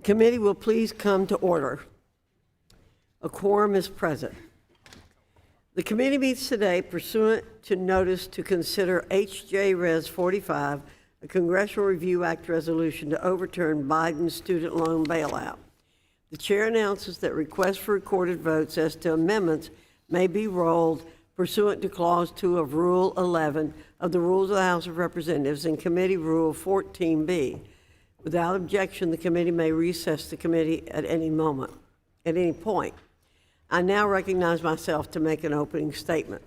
Committee will please come to order. A quorum is present. The committee meets today pursuant to notice to consider H.J. Res. 45, a Congressional Review Act resolution to overturn Biden's student loan bailout. The chair announces that requests for recorded votes as to amendments may be rolled pursuant to Clause 2 of Rule 11 of the Rules of the House of Representatives and Committee Rule 14B. Without objection, the committee may recess the committee at any point. I now recognize myself to make an opening statement.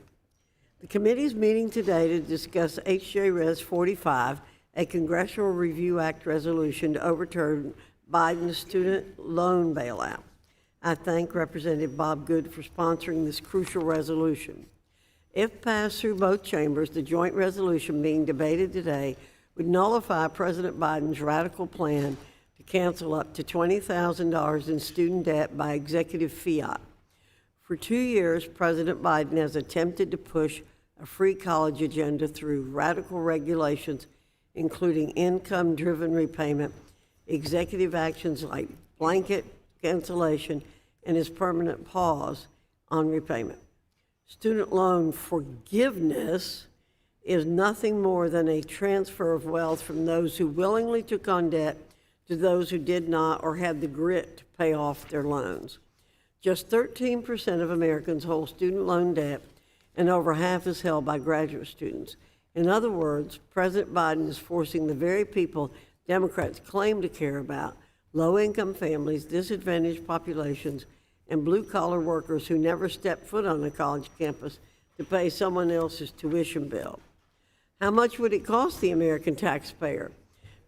The committee is meeting today to discuss H.J. Res. 45, a Congressional Review Act resolution to overturn Biden's student loan bailout. I thank Representative Bob Good for sponsoring this crucial resolution. If passed through both chambers, the joint resolution being debated today would nullify President Biden's radical plan to cancel up to $20,000 in student debt by executive fiat. For 2 years, President Biden has attempted to push a free college agenda through radical regulations, including income-driven repayment, executive actions like blanket cancellation, and his permanent pause on repayment. Student loan forgiveness is nothing more than a transfer of wealth from those who willingly took on debt to those who did not or had the grit to pay off their loans. Just 13% of Americans hold student loan debt, and over half is held by graduate students. In other words, President Biden is forcing the very people Democrats claim to care about, low-income families, disadvantaged populations, and blue-collar workers who never stepped foot on a college campus to pay someone else's tuition bill. How much would it cost the American taxpayer?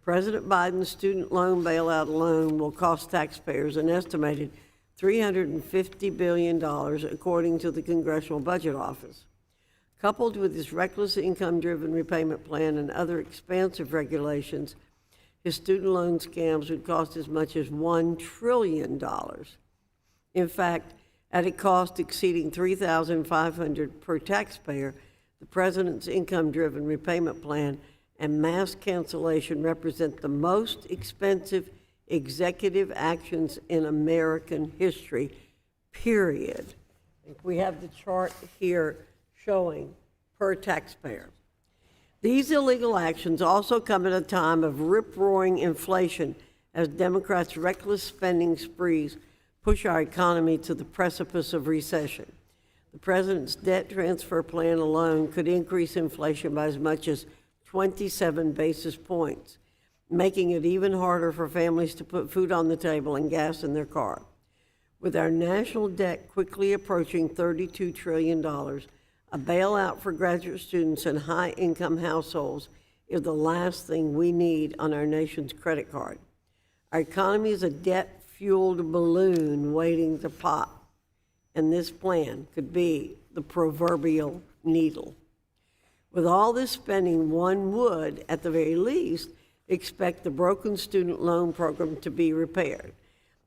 President Biden's student loan bailout alone will cost taxpayers an estimated $350 billion, according to the Congressional Budget Office. Coupled with his reckless income-driven repayment plan and other expansive regulations, his student loan scams would cost as much as $1 trillion. In fact, at a cost exceeding $3,500 per taxpayer, the president's income-driven repayment plan and mass cancellation represent the most expensive executive actions in American history, period. We have the chart here showing per taxpayer. These illegal actions also come at a time of rip-roaring inflation as Democrats' reckless spending sprees push our economy to the precipice of recession. The president's debt transfer plan alone could increase inflation by as much as 27 basis points, making it even harder for families to put food on the table and gas in their car. With our national debt quickly approaching $32 trillion, a bailout for graduate students and high-income households is the last thing we need on our nation's credit card. Our economy is a debt-fueled balloon waiting to pop, and this plan could be the proverbial needle. With all this spending, one would, at the very least, expect the broken student loan program to be repaired.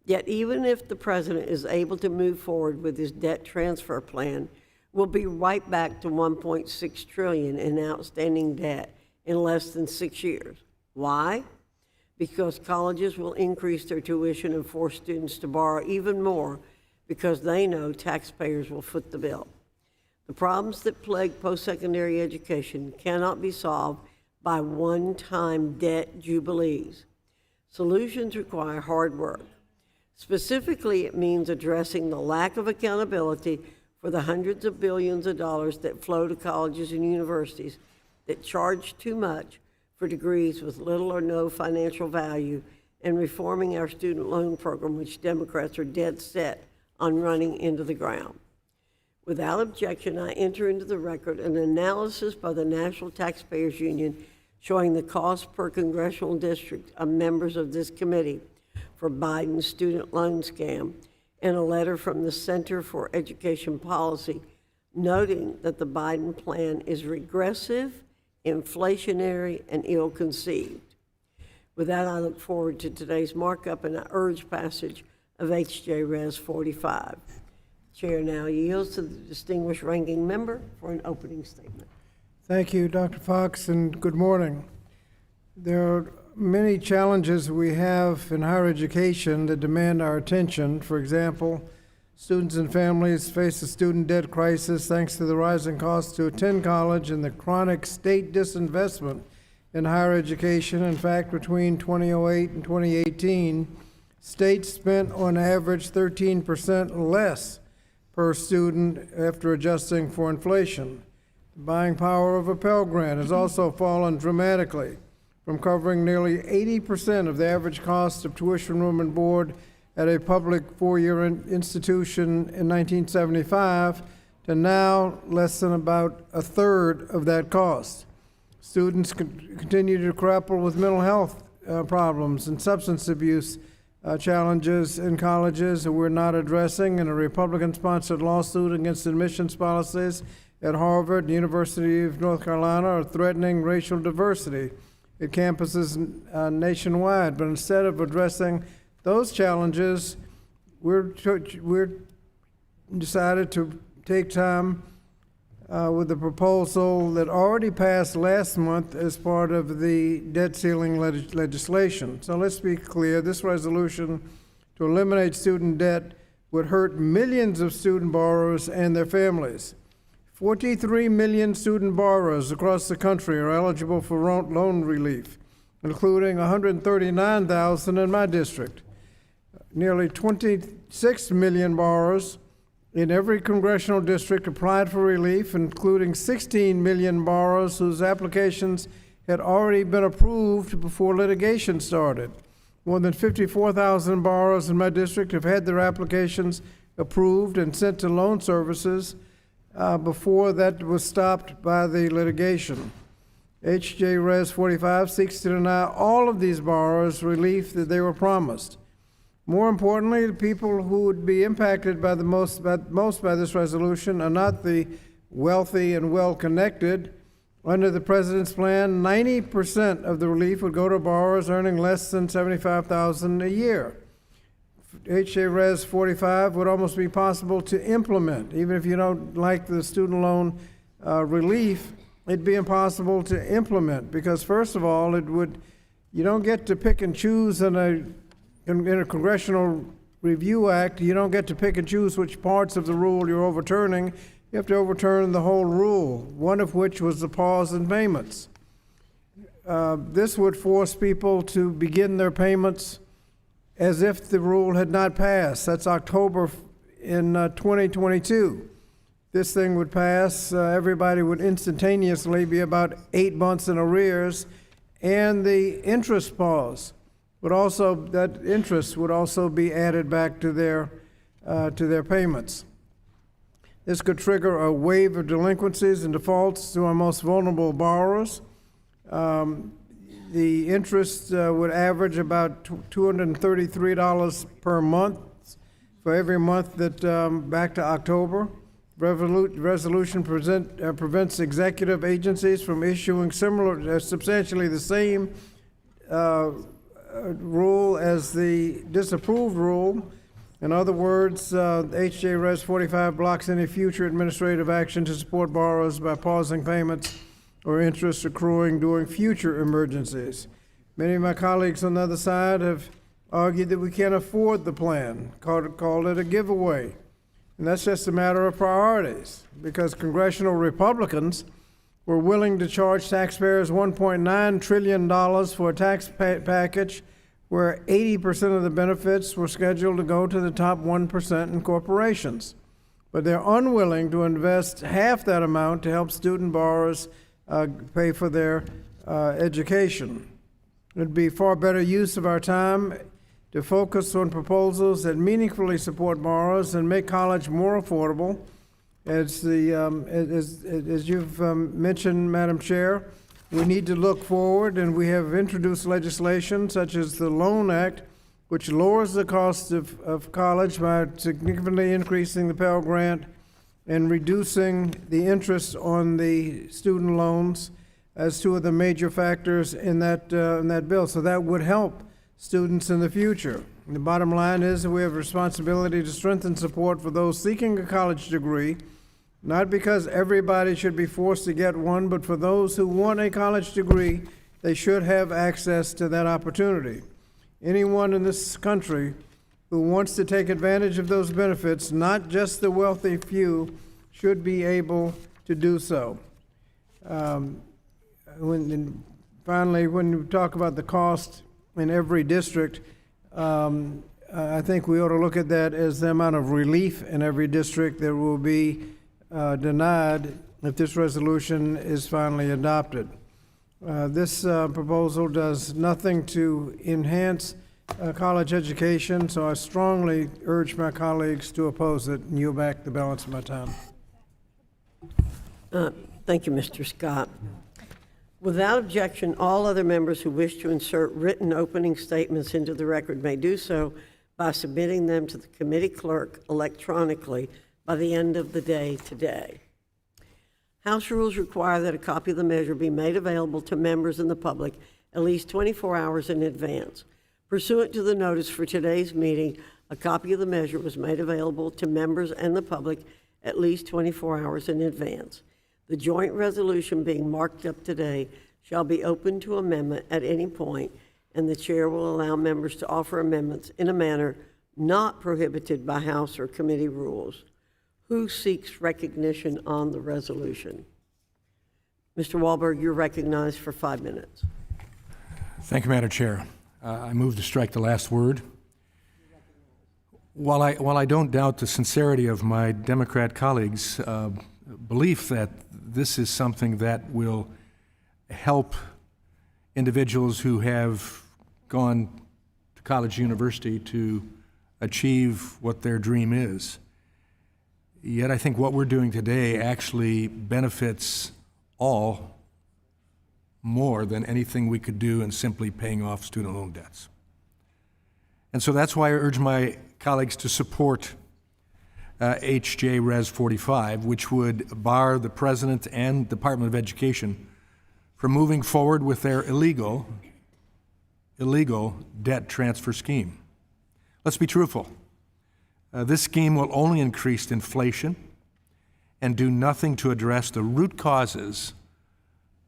Yet even if the president is able to move forward with his debt transfer plan, we'll be right back to $1.6 trillion in outstanding debt in less than 6 years. Why? Because colleges will increase their tuition and force students to borrow even more because they know taxpayers will foot the bill. The problems that plague post-secondary education cannot be solved by one-time debt jubilees. Solutions require hard work. Specifically, it means addressing the lack of accountability for the hundreds of billions of dollars that flow to colleges and universities that charge too much for degrees with little or no financial value, and reforming our student loan program, which Democrats are dead set on running into the ground. Without objection, I enter into the record an analysis by the National Taxpayers Union showing the cost per congressional district of members of this committee for Biden's student loan scam, and a letter from the Center for Education Policy noting that the Biden plan is regressive, inflationary, and ill-conceived. With that, I look forward to today's markup, and I urge passage of H.J. Res. 45. Chair now yields to the distinguished ranking member for an opening statement. Thank you, Dr. Fox, and good morning. There many challenges we have in higher education that demand our attention. For example, students and families face a student debt crisis thanks to the rising cost to attend college and the chronic state disinvestment in higher education. In fact, between 2008 and 2018, states spent on average 13% less per student after adjusting for inflation. The buying power of a Pell Grant has also fallen dramatically, from covering nearly 80% of the average cost of tuition, room, and board at a public four-year institution in 1975 to now less than about a third of that cost. Students continue to grapple with mental health problems and substance abuse challenges in colleges that we're not addressing, and a Republican-sponsored lawsuit against admissions policies at Harvard and the University of North Carolina are threatening racial diversity at campuses nationwide. But instead of addressing those challenges, we're decided to take time with the proposal that already passed last month as part of the debt ceiling legislation. So let's be clear, this resolution to eliminate student debt would hurt millions of student borrowers and their families. 43 million student borrowers across the country are eligible for loan relief, including 139,000 in my district. Nearly 26 million borrowers in every congressional district applied for relief, including 16 million borrowers whose applications had already been approved before litigation started. More than 54,000 borrowers in my district have had their applications approved and sent to loan services before that was stopped by the litigation. H.J. Res 45 seeks to deny all of these borrowers relief that they were promised. More importantly, the people who would be impacted by most by this resolution are not the wealthy and well-connected. Under the president's plan, 90% of the relief would go to borrowers earning less than $75,000 a year. H.J. Res 45 would almost be possible to implement. Even if you don't like the student loan relief, it'd be impossible to implement because, first of all, you don't get to pick and choose in a Congressional Review Act. You don't get to pick and choose which parts of the rule you're overturning. You have to overturn the whole rule, one of which was the pause in payments. This would force people to begin their payments as if the rule had not passed. That's October in 2022. This thing would pass, everybody would instantaneously be about 8 months in arrears, and the interest pause would also, that interest would also be added back to their payments. This could trigger a wave of delinquencies and defaults to our most vulnerable borrowers. The interest would average about $233 per month for every month that back to October. Resolution prevents executive agencies from issuing substantially the same rule as the disapproved rule. In other words, H.J. Res 45 blocks any future administrative action to support borrowers by pausing payments or interest accruing during future emergencies. Many of my colleagues on the other side have argued that we can't afford the plan, called it a giveaway. And that's just a matter of priorities, because congressional Republicans were willing to charge taxpayers $1.9 trillion for a tax package where 80% of the benefits were scheduled to go to the top 1% in corporations. But they're unwilling to invest half that amount to help student borrowers pay for their education. It'd be far better use of our time to focus on proposals that meaningfully support borrowers and make college more affordable. As you've mentioned, Madam Chair, we need to look forward, and we have introduced legislation such as the Loan Act, which lowers the cost of college by significantly increasing the Pell Grant and reducing the interest on the student loans as two of the major factors in that bill. So that would help students in the future. And the bottom line is that we have a responsibility to strengthen support for those seeking a college degree, not because everybody should be forced to get one, but for those who want a college degree they should have access to that opportunity. Anyone in this country who wants to take advantage of those benefits, not just the wealthy few, should be able to do so. Finally, when we talk about the cost in every district, I think we ought to look at that as the amount of relief in every district that will be denied if this resolution is finally adopted. This proposal does nothing to enhance college education, so I strongly urge my colleagues to oppose it and yield back the balance of my time. Thank you, Mr. Scott. Without objection, all other members who wish to insert written opening statements into the record may do so by submitting them to the committee clerk electronically by the end of the day today. House rules require that a copy of the measure be made available to members and the public at least 24 hours in advance. Pursuant to the notice for today's meeting, a copy of the measure was made available to members and the public at least 24 hours in advance. The joint resolution being marked up today shall be open to amendment at any point, and the chair will allow members to offer amendments in a manner not prohibited by House or committee rules. Who seeks recognition on the resolution? Mr. Wahlberg, you're recognized for 5 minutes. Thank you, Madam Chair. I move to strike the last word. While I don't doubt the sincerity of my Democrat colleagues' belief that this is something that will help individuals who have gone to college, university to achieve what their dream is, yet I think what we're doing today actually benefits all more than anything we could do in simply paying off student loan debts. And so that's why I urge my colleagues to support HJ Res 45, which would bar the President and Department of Education from moving forward with their illegal debt transfer scheme. Let's be truthful. This scheme will only increase inflation and do nothing to address the root causes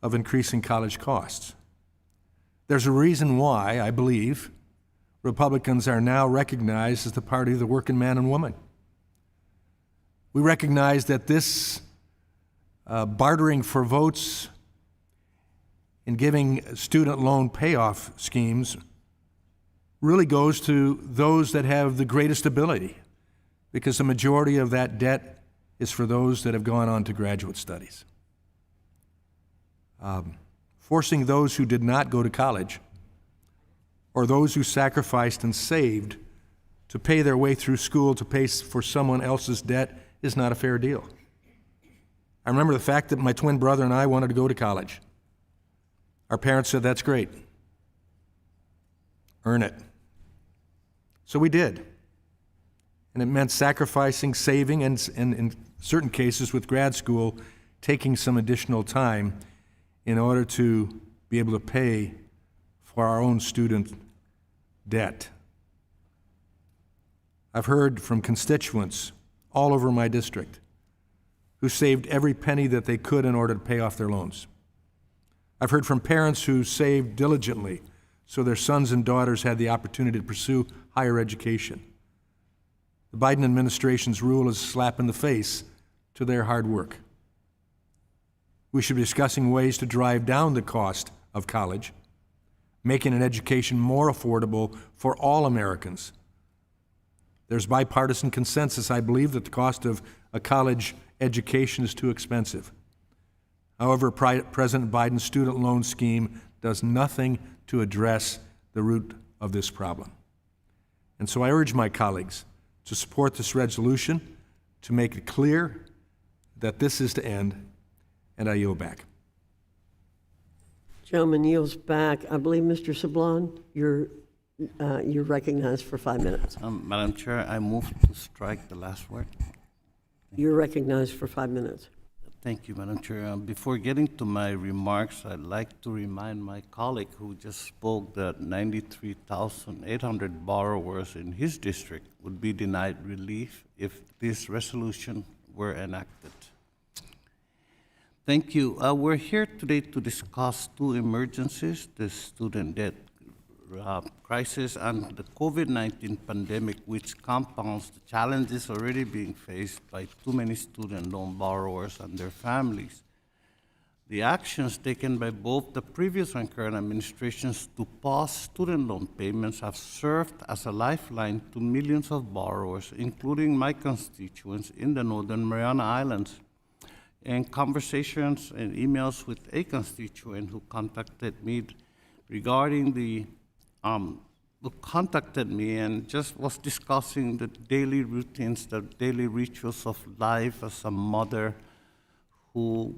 of increasing college costs. There's a reason why, I believe, Republicans are now recognized as the party of the working man and woman. We recognize that this bartering for votes in giving student loan payoff schemes really goes to those that have the greatest ability, because the majority of that debt is for those that have gone on to graduate studies. Forcing those who did not go to college or those who sacrificed and saved to pay their way through school to pay for someone else's debt is not a fair deal. I remember the fact that my twin brother and I wanted to go to college. Our parents said, "That's great. Earn it." So we did. And it meant sacrificing, saving, and in certain cases with grad school, taking some additional time in order to be able to pay for our own student debt. I've heard from constituents all over my district who saved every penny that they could in order to pay off their loans. I've heard from parents who saved diligently so their sons and daughters had the opportunity to pursue higher education. The Biden administration's rule is a slap in the face to their hard work. We should be discussing ways to drive down the cost of college, making an education more affordable for all Americans. There's bipartisan consensus, I believe, that the cost of a college education is too expensive. However, President Biden's student loan scheme does nothing to address the root of this problem. And so I urge my colleagues to support this resolution to make it clear that this is to end, and I yield back. Gentleman yields back. I believe, Mr. Sablon, you're recognized for 5 minutes. Madam Chair, I move to strike the last word. You're recognized for 5 minutes. Thank you, Madam Chair. Before getting to my remarks, I'd like to remind my colleague who just spoke that 93,800 borrowers in his district would be denied relief if this resolution were enacted. Thank you. We're here today to discuss two emergencies, the student debt crisis and the COVID-19 pandemic, which compounds the challenges already being faced by too many student loan borrowers and their families. The actions taken by both the previous and current administrations to pause student loan payments have served as a lifeline to millions of borrowers, including my constituents in the Northern Mariana Islands. In conversations and emails with a constituent who contacted me regarding who contacted me and just was discussing the daily routines, the daily rituals of life as a mother who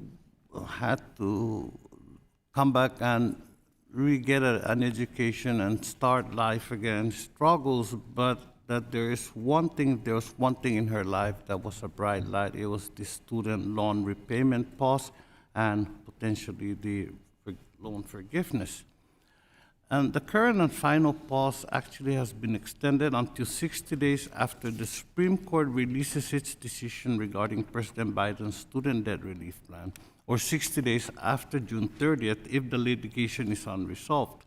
had to come back and re-get an education and start life again, struggles, but that there was one thing in her life that was a bright light. It was the student loan repayment pause and potentially the loan forgiveness. And the current and final pause actually has been extended until 60 days after the Supreme Court releases its decision regarding President Biden's student debt relief plan, or 60 days after June 30th if the litigation is unresolved.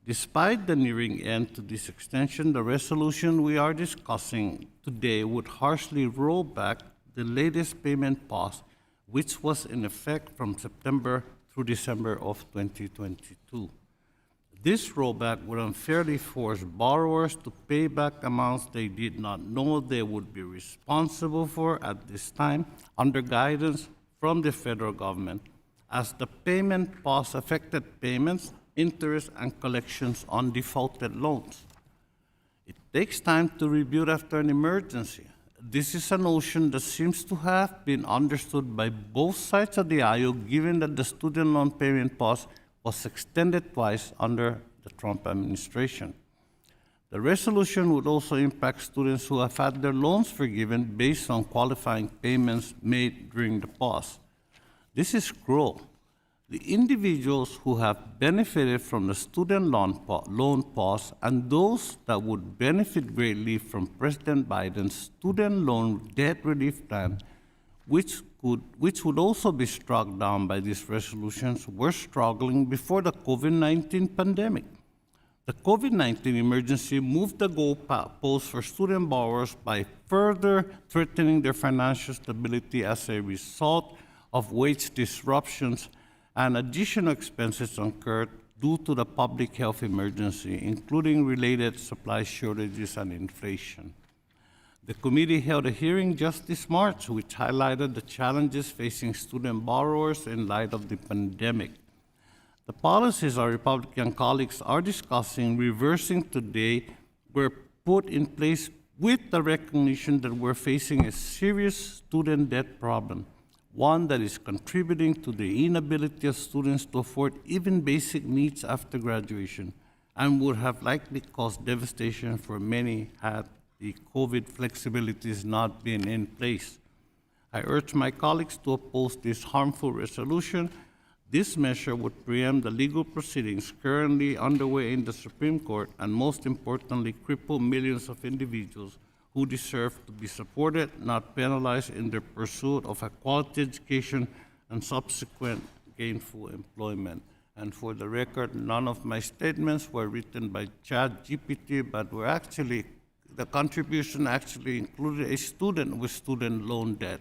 Despite the nearing end to this extension, the resolution we are discussing today would harshly roll back the latest payment pause, which was in effect from September through December of 2022. This rollback would unfairly force borrowers to pay back amounts they did not know they would be responsible for at this time under guidance from the federal government, as the payment pause affected payments, interest, and collections on defaulted loans. It takes time to rebuild after an emergency. This is a notion that seems to have been understood by both sides of the aisle, given that the student loan payment pause was extended twice under the Trump administration. The resolution would also impact students who have had their loans forgiven based on qualifying payments made during the pause. This is cruel. The individuals who have benefited from the student loan pause and those that would benefit greatly from President Biden's student loan debt relief plan, which would also be struck down by these resolutions, were struggling before the COVID-19 pandemic. The COVID-19 emergency moved the goalposts for student borrowers by further threatening their financial stability as a result of wage disruptions and additional expenses incurred due to the public health emergency, including related supply shortages and inflation. The committee held a hearing just this March, which highlighted the challenges facing student borrowers in light of the pandemic. The policies our Republican colleagues are discussing reversing today were put in place with the recognition that we're facing a serious student debt problem, one that is contributing to the inability of students to afford even basic needs after graduation and would have likely caused devastation for many had the COVID flexibilities not been in place. I urge my colleagues to oppose this harmful resolution. This measure would preempt the legal proceedings currently underway in the Supreme Court and, most importantly, cripple millions of individuals who deserve to be supported, not penalized in their pursuit of a quality education and subsequent gainful employment. And for the record, none of my statements were written by ChatGPT, but were actually, the contribution actually included a student with student loan debt.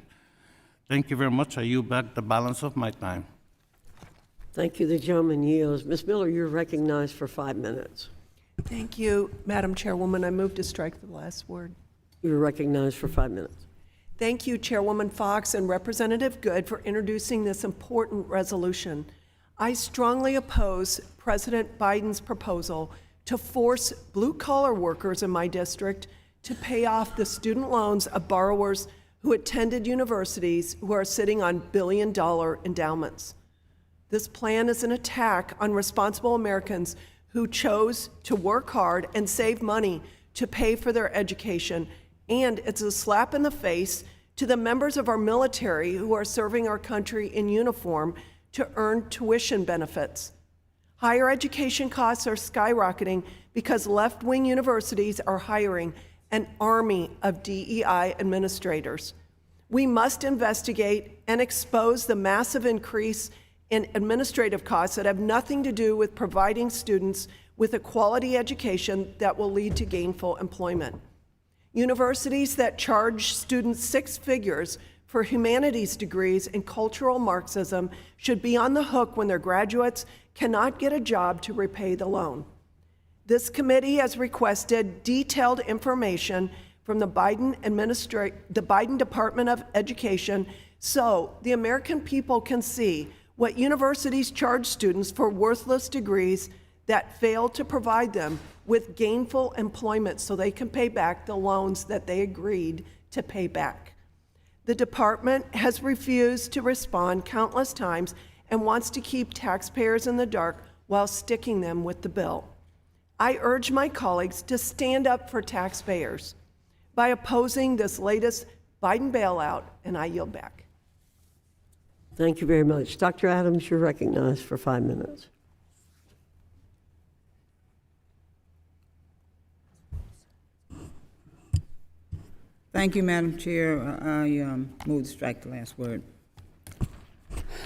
Thank you very much. I yield back the balance of my time. Thank you. The gentleman yields. Ms. Miller, you're recognized for 5 minutes. Thank you, Madam Chairwoman. I move to strike the last word. You're recognized for 5 minutes. Thank you, Chairwoman Fox and Representative Good, for introducing this important resolution. I strongly oppose President Biden's proposal to force blue-collar workers in my district to pay off the student loans of borrowers who attended universities who are sitting on billion-dollar endowments. This plan is an attack on responsible Americans who chose to work hard and save money to pay for their education, and it's a slap in the face to the members of our military who are serving our country in uniform to earn tuition benefits. Higher education costs are skyrocketing because left-wing universities are hiring an army of DEI administrators. We must investigate and expose the massive increase in administrative costs that have nothing to do with providing students with a quality education that will lead to gainful employment. Universities that charge students six figures for humanities degrees in cultural Marxism should be on the hook when their graduates cannot get a job to repay the loan. This committee has requested detailed information from the Biden Department of Education so the American people can see what universities charge students for worthless degrees that fail to provide them with gainful employment so they can pay back the loans that they agreed to pay back. The department has refused to respond countless times and wants to keep taxpayers in the dark while sticking them with the bill. I urge my colleagues to stand up for taxpayers by opposing this latest Biden bailout, and I yield back. Thank you very much. Dr. Adams, you're recognized for 5 minutes. Thank you, Madam Chair. I move to strike the last word.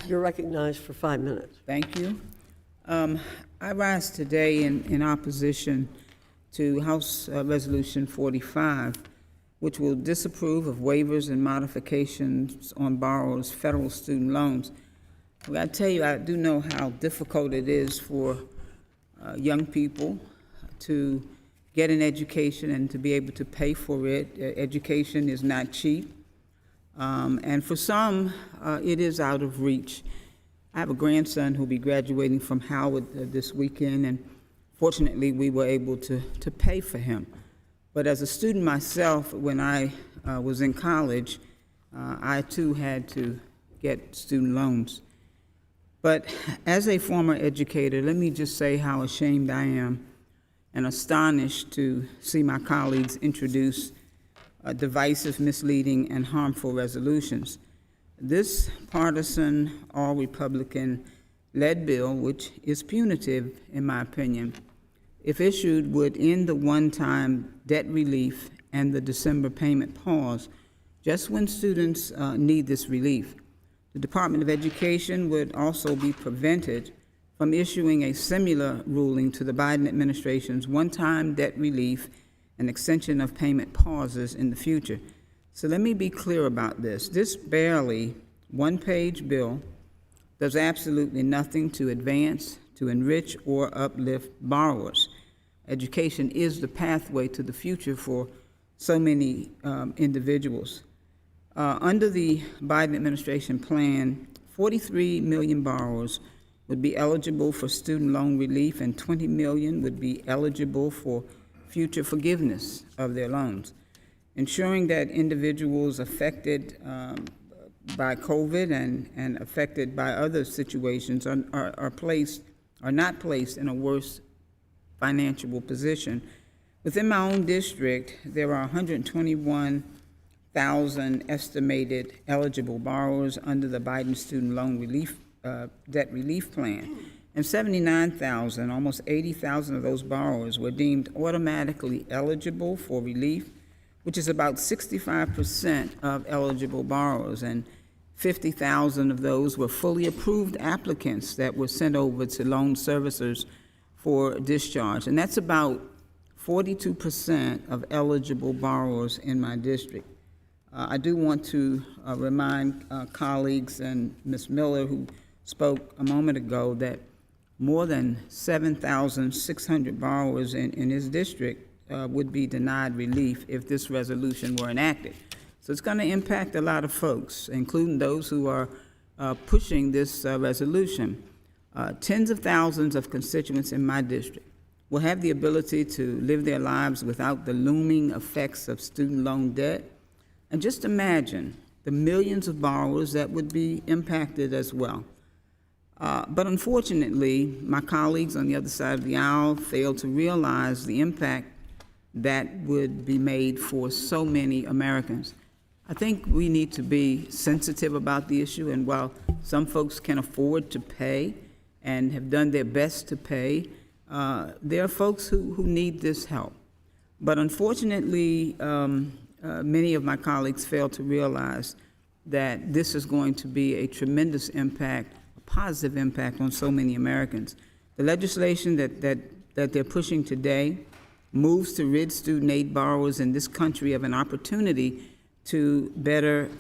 You're recognized for 5 minutes. Thank you. I rise today in opposition to House Resolution 45, which will disapprove of waivers and modifications on borrowers' federal student loans. Well, I tell you, I do know how difficult it is for young people to get an education and to be able to pay for it. Education is not cheap. And for some, it is out of reach. I have a grandson who'll be graduating from Howard this weekend, and fortunately, we were able to pay for him. But as a student myself, when I was in college, I too had to get student loans. But as a former educator, let me just say how ashamed I am and astonished to see my colleagues introduce divisive, misleading, and harmful resolutions. This partisan, all-Republican-led bill, which is punitive, in my opinion, if issued, would end the one-time debt relief and the December payment pause just when students need this relief. The Department of Education would also be prevented from issuing a similar ruling to the Biden administration's one-time debt relief and extension of payment pauses in the future. So let me be clear about this. This barely one-page bill does absolutely nothing to advance, to enrich, or uplift borrowers. Education is the pathway to the future for so many individuals. Under the Biden administration plan, 43 million borrowers would be eligible for student loan relief, and 20 million would be eligible for future forgiveness of their loans. Ensuring that individuals affected by COVID and affected by other situations are not placed in a worse financial position. Within my own district, there are 121,000 estimated eligible borrowers under the Biden student loan relief debt relief plan, and 79,000, almost 80,000 of those borrowers were deemed automatically eligible for relief, which is about 65% of eligible borrowers, and 50,000 of those were fully approved applicants that were sent over to loan servicers for discharge, and that's about 42% of eligible borrowers in my district. I do want to remind colleagues and Ms. Miller, who spoke a moment ago, that more than 7,600 borrowers in his district would be denied relief if this resolution were enacted. So it's going to impact a lot of folks, including those who are pushing this resolution. Tens of thousands of constituents in my district will have the ability to live their lives without the looming effects of student loan debt. And just imagine the millions of borrowers that would be impacted as well. But unfortunately, my colleagues on the other side of the aisle fail to realize the impact that would be made for so many Americans. I think we need to be sensitive about the issue, and while some folks can afford to pay and have done their best to pay, there are folks who need this help. But unfortunately, many of my colleagues fail to realize that this is going to be a tremendous impact, a positive impact on so many Americans. The legislation that they're pushing today moves to rid student aid borrowers in this country of an opportunity to better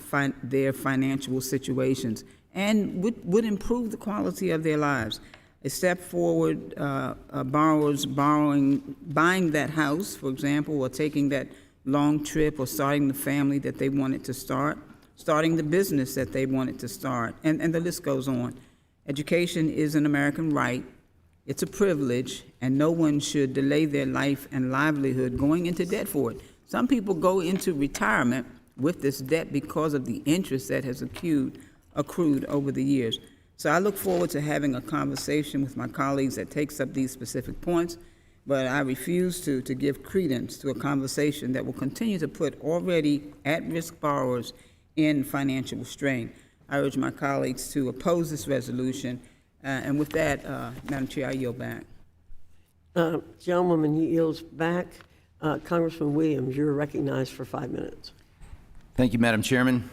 their financial situations and would improve the quality of their lives. A step forward, borrowers buying that house, for example, or taking that long trip, or starting the family that they wanted to start, starting the business that they wanted to start, and the list goes on. Education is an American right. It's a privilege, and no one should delay their life and livelihood going into debt for it. Some people go into retirement with this debt because of the interest that has accrued over the years. So I look forward to having a conversation with my colleagues that takes up these specific points, but I refuse to give credence to a conversation that will continue to put already at-risk borrowers in financial strain. I urge my colleagues to oppose this resolution, and with that, Madam Chair, I yield back. Gentlewoman yields back. Congressman Williams, you're recognized for 5 minutes. Thank you, Madam Chairman.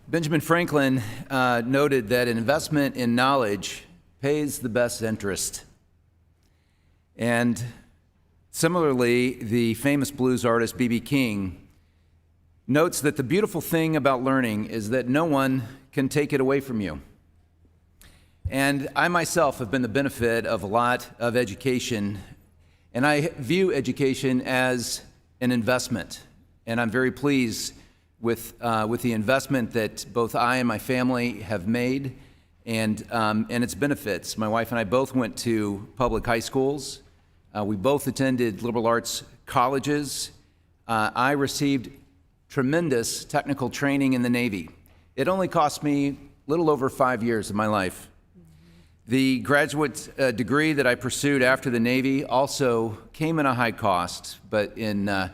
Benjamin Franklin noted that an investment in knowledge pays the best interest. And similarly, the famous blues artist B.B. King notes that the beautiful thing about learning is that no one can take it away from you. And I myself have been the benefit of a lot of education, and I view education as an investment. And I'm very pleased with the investment that both I and my family have made, and its benefits. My wife and I both went to public high schools. We both attended liberal arts colleges. I received tremendous technical training in the Navy. It only cost me a little over 5 years of my life. The graduate degree that I pursued after the Navy also came at a high cost, but the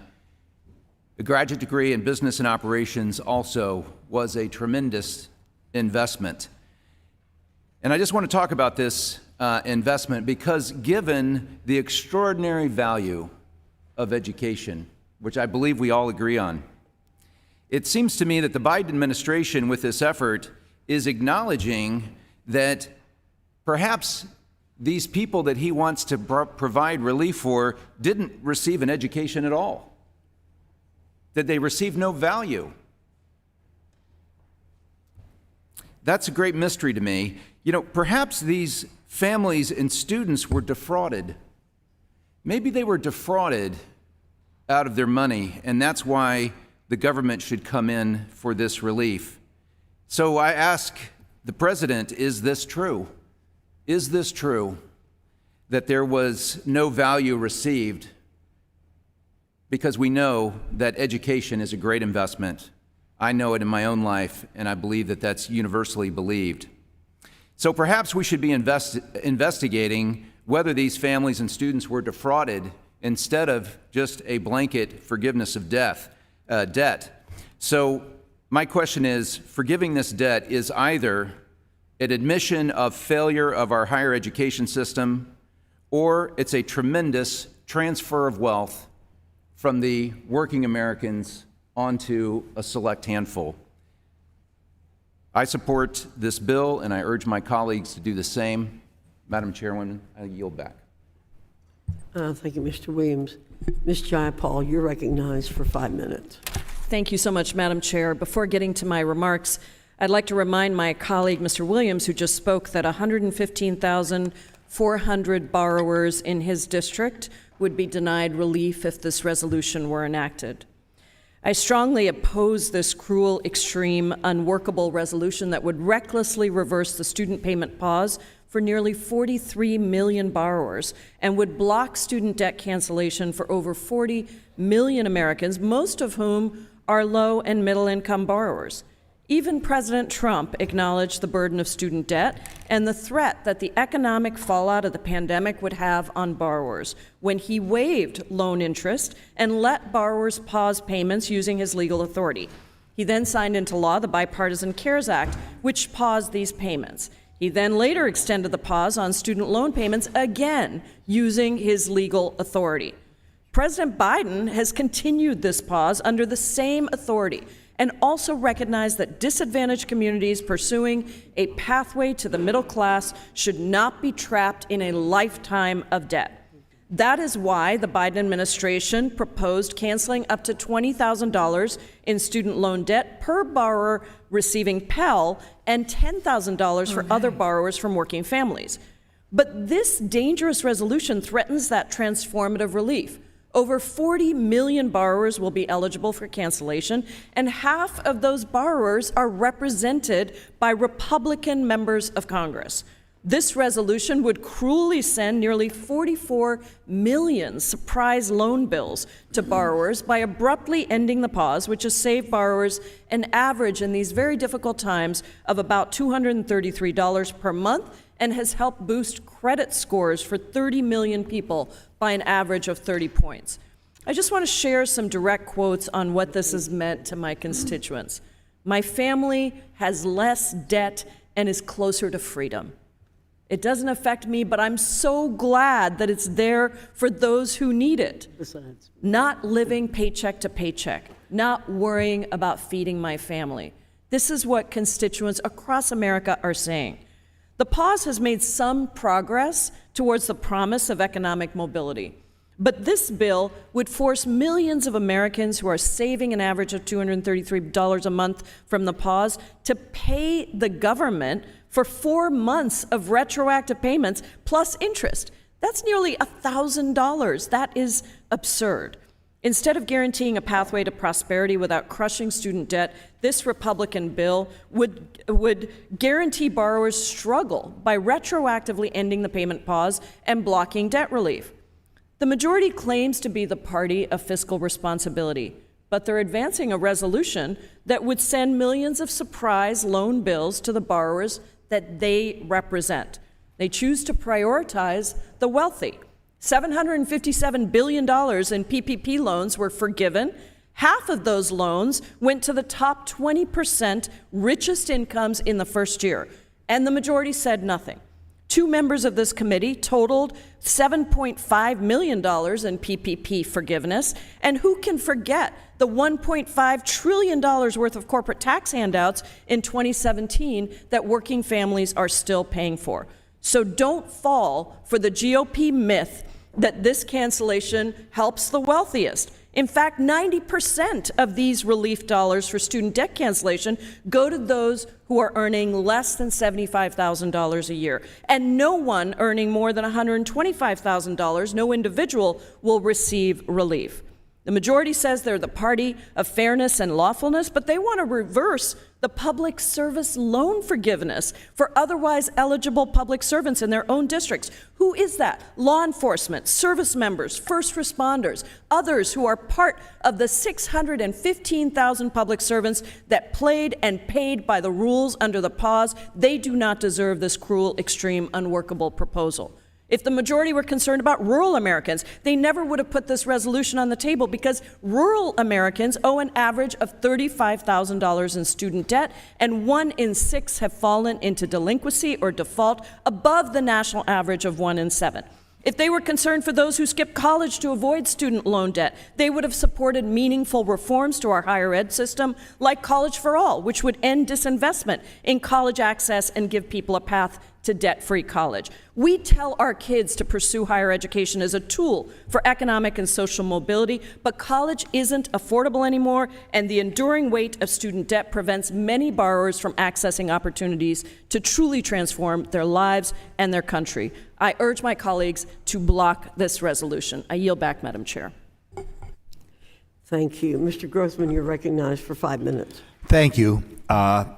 graduate degree in business and operations also was a tremendous investment. And I just want to talk about this investment because given the extraordinary value of education, which I believe we all agree on, it seems to me that the Biden administration with this effort is acknowledging that perhaps these people that he wants to provide relief for didn't receive an education at all, that they received no value. That's a great mystery to me. You know, perhaps these families and students were defrauded. Maybe they were defrauded out of their money, and that's why the government should come in for this relief. So I ask the President, is this true? Is this true that there was no value received? Because we know that education is a great investment. I know it in my own life, and I believe that that's universally believed. So perhaps we should be investigating whether these families and students were defrauded instead of just a blanket forgiveness of debt. So my question is, forgiving this debt is either an admission of failure of our higher education system, or it's a tremendous transfer of wealth from the working Americans onto a select handful. I support this bill, and I urge my colleagues to do the same. Madam Chairwoman, I yield back. Thank you, Mr. Williams. Ms. Jayapal, you're recognized for 5 minutes. Thank you so much, Madam Chair. Before getting to my remarks, I'd like to remind my colleague, Mr. Williams, who just spoke, that 115,400 borrowers in his district would be denied relief if this resolution were enacted. I strongly oppose this cruel, extreme, unworkable resolution that would recklessly reverse the student payment pause for nearly 43 million borrowers and would block student debt cancellation for over 40 million Americans, most of whom are low and middle income borrowers. Even President Trump acknowledged the burden of student debt and the threat that the economic fallout of the pandemic would have on borrowers when he waived loan interest and let borrowers pause payments using his legal authority. He then signed into law the Bipartisan CARES Act, which paused these payments. He then later extended the pause on student loan payments again using his legal authority. President Biden has continued this pause under the same authority, and also recognize that disadvantaged communities pursuing a pathway to the middle class should not be trapped in a lifetime of debt. That is why the Biden administration proposed canceling up to $20,000 in student loan debt per borrower receiving Pell and $10,000 for other borrowers from working families. But this dangerous resolution threatens that transformative relief. Over 40 million borrowers will be eligible for cancellation, and half of those borrowers are represented by Republican members of Congress. This resolution would cruelly send nearly 44 million surprise loan bills to borrowers by abruptly ending the pause, which has saved borrowers an average in these very difficult times of about $233 per month and has helped boost credit scores for 30 million people by an average of 30 points. I just want to share some direct quotes on what this has meant to my constituents. My family has less debt and is closer to freedom. It doesn't affect me, but I'm so glad that it's there for those who need it. Besides. Not living paycheck to paycheck, not worrying about feeding my family. This is what constituents across America are saying. The pause has made some progress towards the promise of economic mobility. But this bill would force millions of Americans who are saving an average of $233 a month from the pause to pay the government for 4 months of retroactive payments plus interest. That's nearly $1,000. That is absurd. Instead of guaranteeing a pathway to prosperity without crushing student debt, this Republican bill would guarantee borrowers struggle by retroactively ending the payment pause and blocking debt relief. The majority claims to be the party of fiscal responsibility, but they're advancing a resolution that would send millions of surprise loan bills to the borrowers that they represent. They choose to prioritize the wealthy. $757 billion in PPP loans were forgiven. Half of those loans went to the top 20% richest incomes in the first year, and the majority said nothing. 2 members of this committee totaled $7.5 million in PPP forgiveness, and who can forget the $1.5 trillion worth of corporate tax handouts in 2017 that working families are still paying for. So don't fall for the GOP myth that this cancellation helps the wealthiest. In fact, 90% of these relief dollars for student debt cancellation go to those who are earning less than $75,000 a year. And no one earning more than $125,000, no individual, will receive relief. The majority says they're the party of fairness and lawfulness, but they want to reverse the public service loan forgiveness for otherwise eligible public servants in their own districts. Who is that? Law enforcement, service members, first responders, others who are part of the 615,000 public servants that played and paid by the rules under the pause. They do not deserve this cruel, extreme, unworkable proposal. If the majority were concerned about rural Americans, they never would have put this resolution on the table, because rural Americans owe an average of $35,000 in student debt, and 1 in 6 have fallen into delinquency or default, above the national average of 1 in 7. If they were concerned for those who skip college to avoid student loan debt, they would have supported meaningful reforms to our higher ed system, like College for All, which would end disinvestment in college access and give people a path to debt-free college. We tell our kids to pursue higher education as a tool for economic and social mobility, but college isn't affordable anymore, and the enduring weight of student debt prevents many borrowers from accessing opportunities to truly transform their lives and their country. I urge my colleagues to block this resolution. I yield back, Madam Chair. Thank you. Mr. Grossman, you're recognized for 5 minutes. Thank you.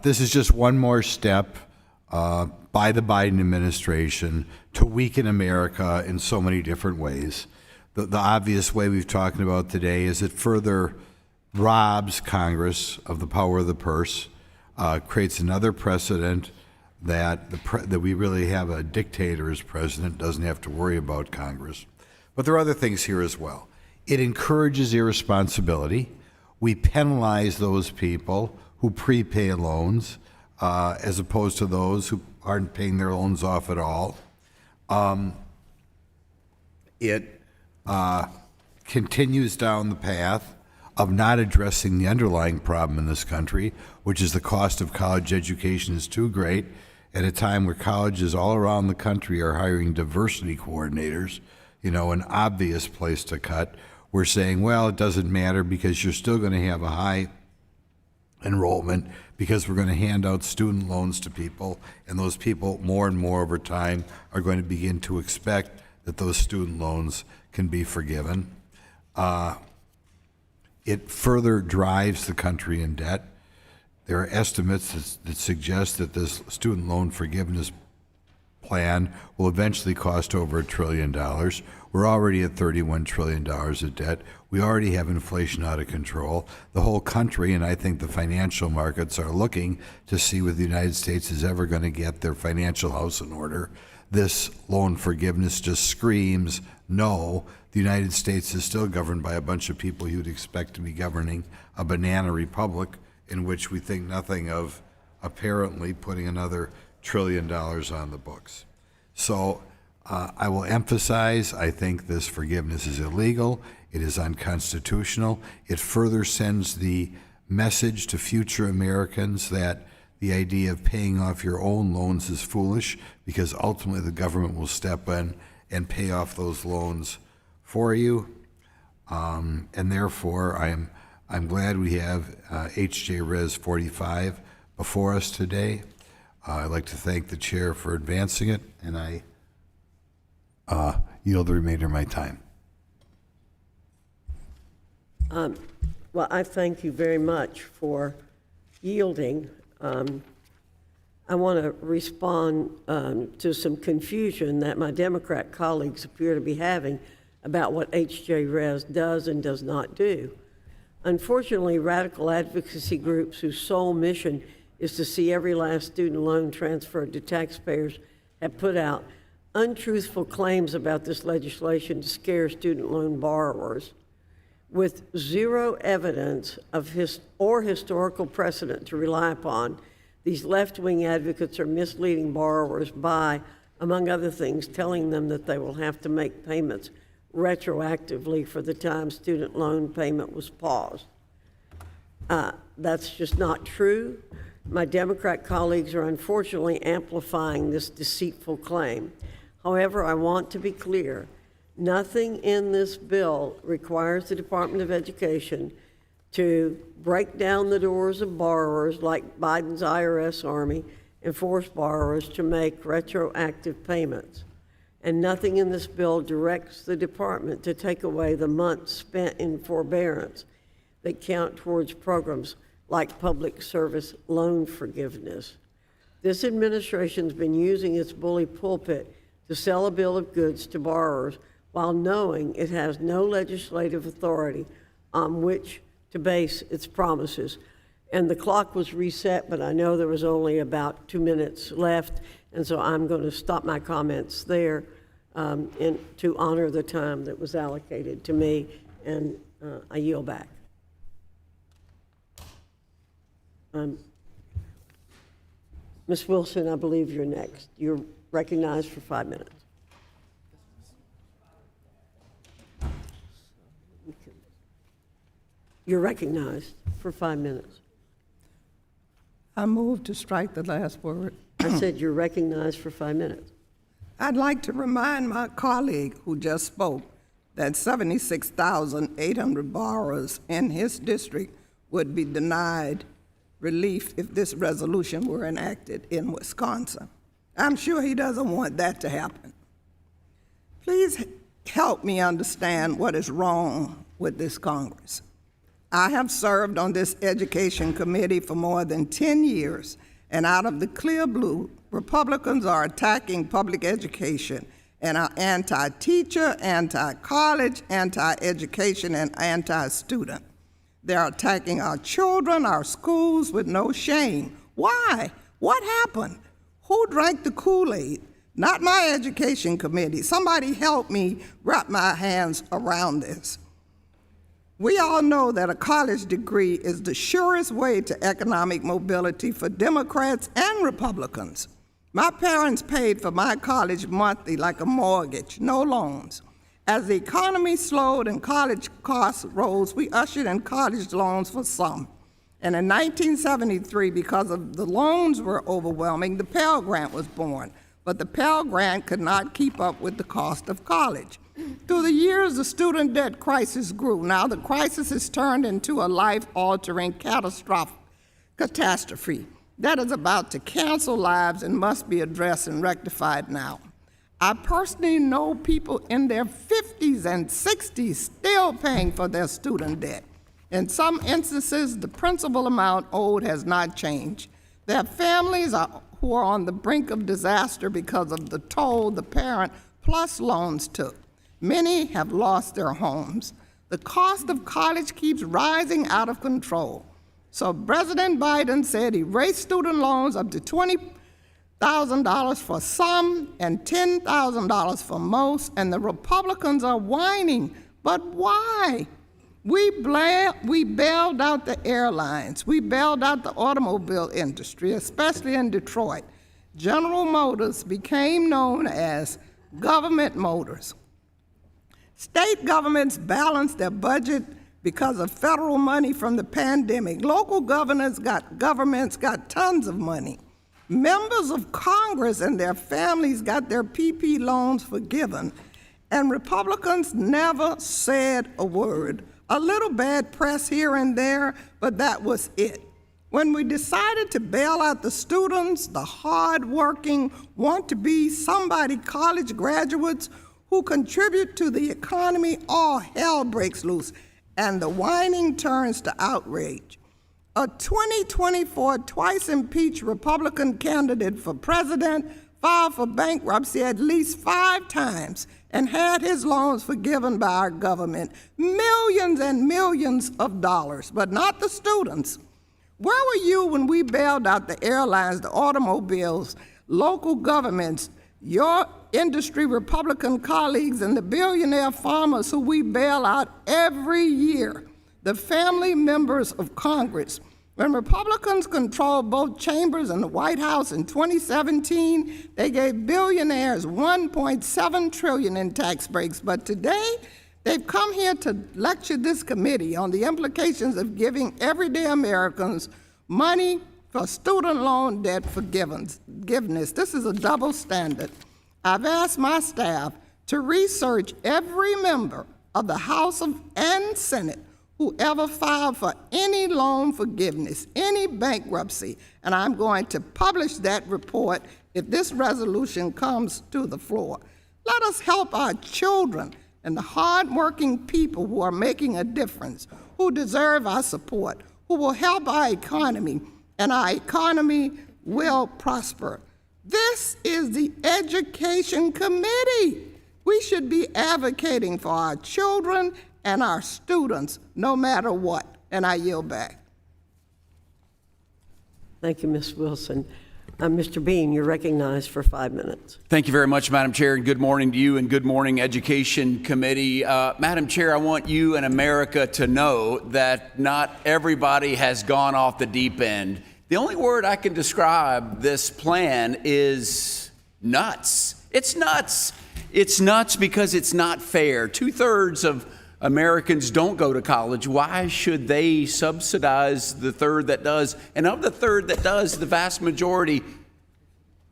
This is just one more step by the Biden administration to weaken America in so many different ways. The obvious way we've talked about today is it further robs Congress of the power of the purse, creates another precedent that that we really have a dictator as president, doesn't have to worry about Congress. But there are other things here as well. It encourages irresponsibility. We penalize those people who prepay loans as opposed to those who aren't paying their loans off at all. It continues down the path of not addressing the underlying problem in this country, which is the cost of college education is too great, at a time where colleges all around the country are hiring diversity coordinators, an obvious place to cut. We're saying, well, it doesn't matter because you're still going to have a high enrollment because we're going to hand out student loans to people, and those people more and more over time are going to begin to expect that those student loans can be forgiven. It further drives the country in debt. There are estimates that suggest that this student loan forgiveness plan will eventually cost over $1 trillion. We're already at $31 trillion of debt. We already have inflation out of control. The whole country, and I think the financial markets, are looking to see whether the United States is ever going to get their financial house in order. This loan forgiveness just screams, no, the United States is still governed by a bunch of people you'd expect to be governing a banana republic in which we think nothing of apparently putting another $1 trillion on the books. So I will emphasize, I think this forgiveness is illegal. It is unconstitutional. It further sends the message to future Americans that the idea of paying off your own loans is foolish, because ultimately the government will step in and pay off those loans for you. And therefore, I'm glad we have HJ Res 45 before us today. I'd like to thank the chair for advancing it, and I yield the remainder of my time. Well, I thank you very much for yielding. I want to respond to some confusion that my Democrat colleagues appear to be having about what HJ Res does and does not do. Unfortunately, radical advocacy groups whose sole mission is to see every last student loan transferred to taxpayers have put out untruthful claims about this legislation to scare student loan borrowers. With zero evidence of historical precedent to rely upon, these left-wing advocates are misleading borrowers by, among other things, telling them that they will have to make payments retroactively for the time student loan payment was paused. That's just not true. My Democrat colleagues are unfortunately amplifying this deceitful claim. However, I want to be clear. Nothing in this bill requires the Department of Education to break down the doors of borrowers like Biden's IRS army and force borrowers to make retroactive payments. And nothing in this bill directs the department to take away the months spent in forbearance that count towards programs like public service loan forgiveness. This administration's been using its bully pulpit to sell a bill of goods to borrowers while knowing it has no legislative authority on which to base its promises. And the clock was reset, but I know there was only about 2 minutes left, and so I'm going to stop my comments there and to honor the time that was allocated to me, and I yield back. Ms. Wilson, I believe you're next. You're recognized for 5 minutes. You're recognized for 5 minutes. I move to strike the last word. I said you're recognized for 5 minutes. I'd like to remind my colleague who just spoke that 76,800 borrowers in his district would be denied relief if this resolution were enacted in Wisconsin. I'm sure he doesn't want that to happen. Please help me understand what is wrong with this Congress. I have served on this education committee for more than 10 years, and out of the clear blue, Republicans are attacking public education and are anti-teacher, anti-college, anti-education, and anti-student. They're attacking our children, our schools with no shame. Why? What happened? Who drank the Kool-Aid? Not my education committee. Somebody help me wrap my hands around this. We all know that a college degree is the surest way to economic mobility for Democrats and Republicans. My parents paid for my college monthly like a mortgage, no loans. As the economy slowed and college costs rose, we ushered in college loans for some. And in 1973, because of the loans were overwhelming, the Pell Grant was born. But the Pell Grant could not keep up with the cost of college. Through the years, the student debt crisis grew. Now the crisis has turned into a life-altering catastrophe that is about to cancel lives and must be addressed and rectified now. I personally know people in their 50s and 60s still paying for their student debt. In some instances, the principal amount owed has not changed. There are families who are on the brink of disaster because of the toll the parent plus loans took. Many have lost their homes. The cost of college keeps rising out of control. So President Biden said he raised student loans up to $20,000 for some and $10,000 for most, and the Republicans are whining. But why? We bailed out the airlines. We bailed out the automobile industry, especially in Detroit. General Motors became known as Government Motors. State governments balanced their budget because of federal money from the pandemic. Local governments got tons of money. Members of Congress and their families got their PP loans forgiven, and Republicans never said a word. A little bad press here and there, but that was it. When we decided to bail out the students, the hard-working, want-to-be somebody college graduates who contribute to the economy, all hell breaks loose, and the whining turns to outrage. A 2024 twice-impeached Republican candidate for president filed for bankruptcy at least 5 times and had his loans forgiven by our government, millions and millions of dollars, but not the students. Where were you when we bailed out the airlines, the automobiles, local governments, your industry Republican colleagues, and the billionaire farmers who we bail out every year, the family members of Congress? When Republicans controlled both chambers and the White House in 2017, they gave billionaires $1.7 trillion in tax breaks. But today, they've come here to lecture this committee on the implications of giving everyday Americans money for student loan debt forgiveness. This is a double standard. I've asked my staff to research every member of the House and Senate who ever filed for any loan forgiveness, any bankruptcy, and I'm going to publish that report if this resolution comes to the floor. Let us help our children and the hardworking people who are making a difference, who deserve our support, who will help our economy, and our economy will prosper. This is the Education Committee. We should be advocating for our children and our students, no matter what. And I yield back. Thank you, Ms. Wilson. Mr. Bean, you're recognized for 5 minutes. Thank you very much, Madam Chair, and good morning to you, and good morning, Education Committee. Madam Chair, I want you and America to know that not everybody has gone off the deep end. The only word I can describe this plan is nuts. It's nuts. It's nuts because it's not fair. 2/3 of Americans don't go to college. Why should they subsidize the third that does? And of the third that does, the vast majority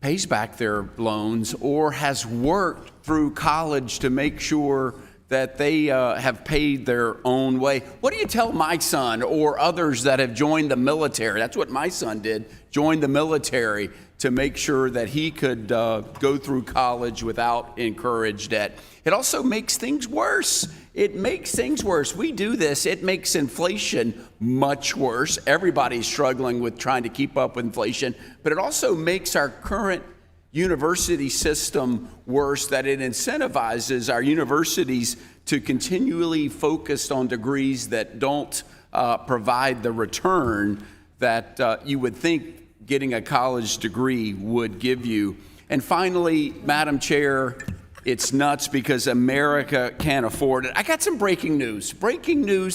pays back their loans or has worked through college to make sure that they have paid their own way. What do you tell my son or others that have joined the military? That's what my son did, joined the military to make sure that he could go through college without encouraged debt. It also makes things worse. It makes things worse. We do this, it makes inflation much worse. Everybody's struggling with trying to keep up with inflation, but it also makes our current university system worse, that it incentivizes our universities to continually focus on degrees that don't provide the return that you would think getting a college degree would give you. And finally, Madam Chair, it's nuts because America can't afford it. I got some breaking news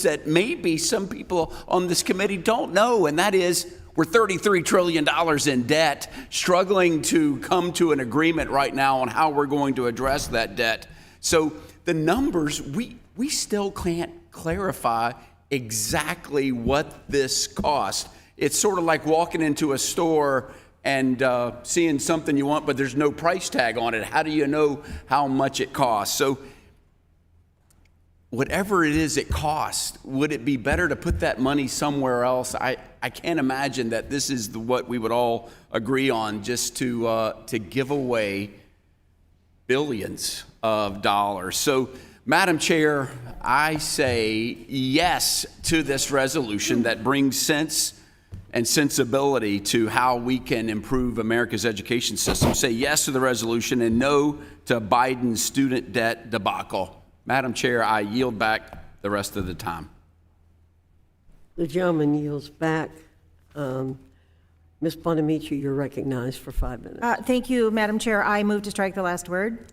that maybe some people on this committee don't know, and that is we're $33 trillion in debt, struggling to come to an agreement right now on how we're going to address that debt. So the numbers, we still can't clarify exactly what this cost. It's sort of like walking into a store and seeing something you want, but there's no price tag on it. How do you know how much it costs? So whatever it is it costs, would it be better to put that money somewhere else? I can't imagine that this is what we would all agree on, just to give away billions of dollars. So, Madam Chair, I say yes to this resolution that brings sense and sensibility to how we can improve America's education system. Say yes to the resolution and no to Biden's student debt debacle. Madam Chair, I yield back the rest of the time. The gentleman yields back. Ms. Bonamici, you're recognized for 5 minutes. Thank you, Madam Chair. I move to strike the last word.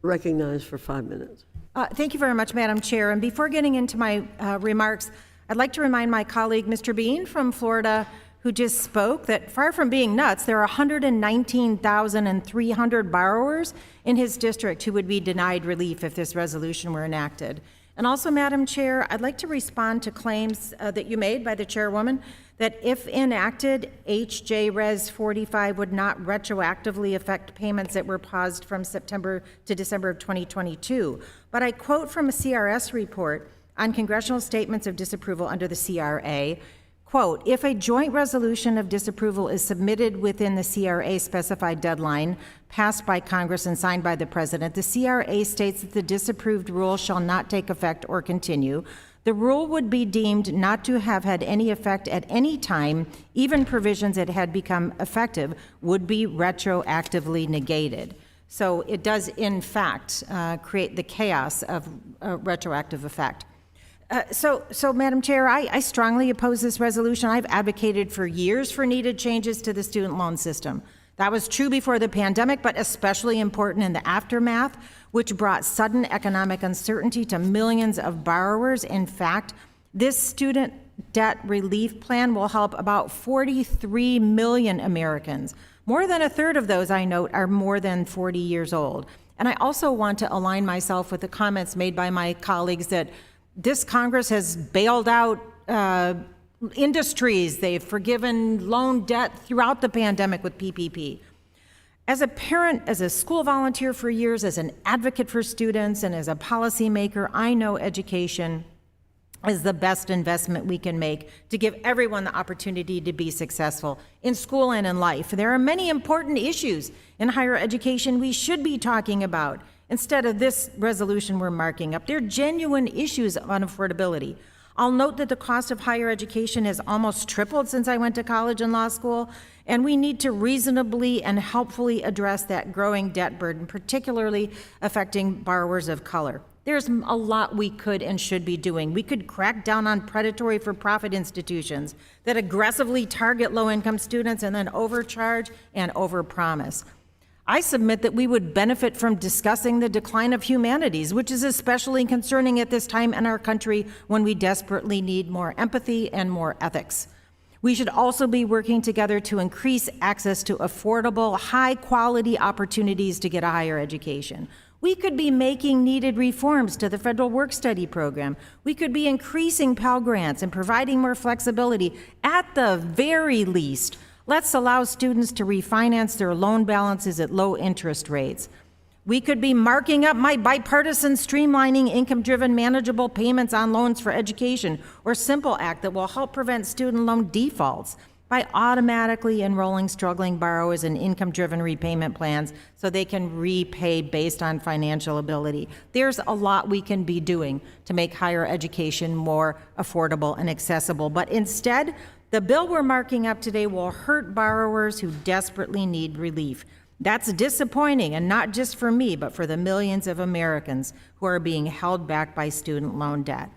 Recognized for 5 minutes. Thank you very much, Madam Chair. And before getting into my remarks, I'd like to remind my colleague, Mr. Bean from Florida, who just spoke, that far from being nuts, there are 119,300 borrowers in his district who would be denied relief if this resolution were enacted. And also, Madam Chair, I'd like to respond to claims that you made by the chairwoman that if enacted, HJ Res 45 would not retroactively affect payments that were paused from September to December of 2022. But I quote from a CRS report on congressional statements of disapproval under the CRA, quote, if a joint resolution of disapproval is submitted within the CRA specified deadline passed by Congress and signed by the President, the CRA states that the disapproved rule shall not take effect or continue. The rule would be deemed not to have had any effect at any time. Even provisions that had become effective would be retroactively negated. So it does, in fact, create the chaos of retroactive effect. So, Madam Chair, I strongly oppose this resolution. I've advocated for years for needed changes to the student loan system. That was true before the pandemic, but especially important in the aftermath, which brought sudden economic uncertainty to millions of borrowers. In fact, this student debt relief plan will help about 43 million Americans. More than a third of those, I note, are more than 40 years old. And I also want to align myself with the comments made by my colleagues that this Congress has bailed out industries. They've forgiven loan debt throughout the pandemic with PPP. As a parent, as a school volunteer for years, as an advocate for students, and as a policymaker, I know education is the best investment we can make to give everyone the opportunity to be successful in school and in life. There are many important issues in higher education we should be talking about instead of this resolution we're marking up. They're genuine issues of unaffordability. I'll note that the cost of higher education has almost tripled since I went to college and law school, and we need to reasonably and helpfully address that growing debt burden, particularly affecting borrowers of color. There's a lot we could and should be doing. We could crack down on predatory for-profit institutions that aggressively target low-income students and then overcharge and overpromise. I submit that we would benefit from discussing the decline of humanities, which is especially concerning at this time in our country when we desperately need more empathy and more ethics. We should also be working together to increase access to affordable, high-quality opportunities to get a higher education. We could be making needed reforms to the federal work-study program. We could be increasing Pell Grants and providing more flexibility. At the very least, let's allow students to refinance their loan balances at low interest rates. We could be marking up my bipartisan streamlining income-driven manageable payments on loans for education or Simple Act that will help prevent student loan defaults by automatically enrolling struggling borrowers in income-driven repayment plans so they can repay based on financial ability. There's a lot we can be doing to make higher education more affordable and accessible, but instead, the bill we're marking up today will hurt borrowers who desperately need relief. That's disappointing, and not just for me, but for the millions of Americans who are being held back by student loan debt.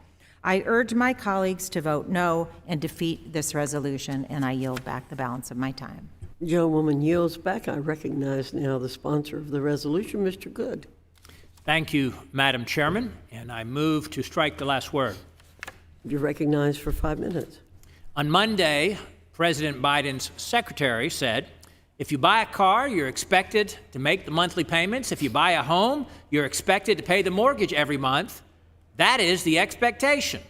I urge my colleagues to vote no and defeat this resolution, and I yield back the balance of my time. Gentlewoman yields back. I recognize now the sponsor of the resolution, Mr. Good. Thank you, Madam Chairman, and I move to strike the last word. You're recognized for 5 minutes. On Monday, President Biden's secretary said If you buy a car, you're expected to make the monthly payments. If you buy a home, you're expected to pay the mortgage every month. That is the expectation.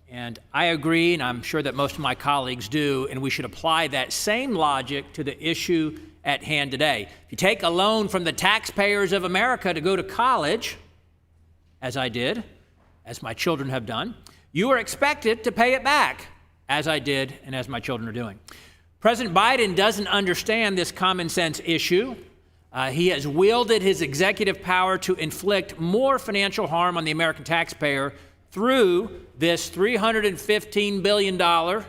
And I agree, and I'm sure that most of my colleagues do, and we should apply that same logic to the issue at hand today. If you take a loan from the taxpayers of America to go to college, as I did, as my children have done, you are expected to pay it back, as I did and as my children are doing. President Biden doesn't understand this common sense issue. He has wielded his executive power to inflict more financial harm on the American taxpayer through this $315 billion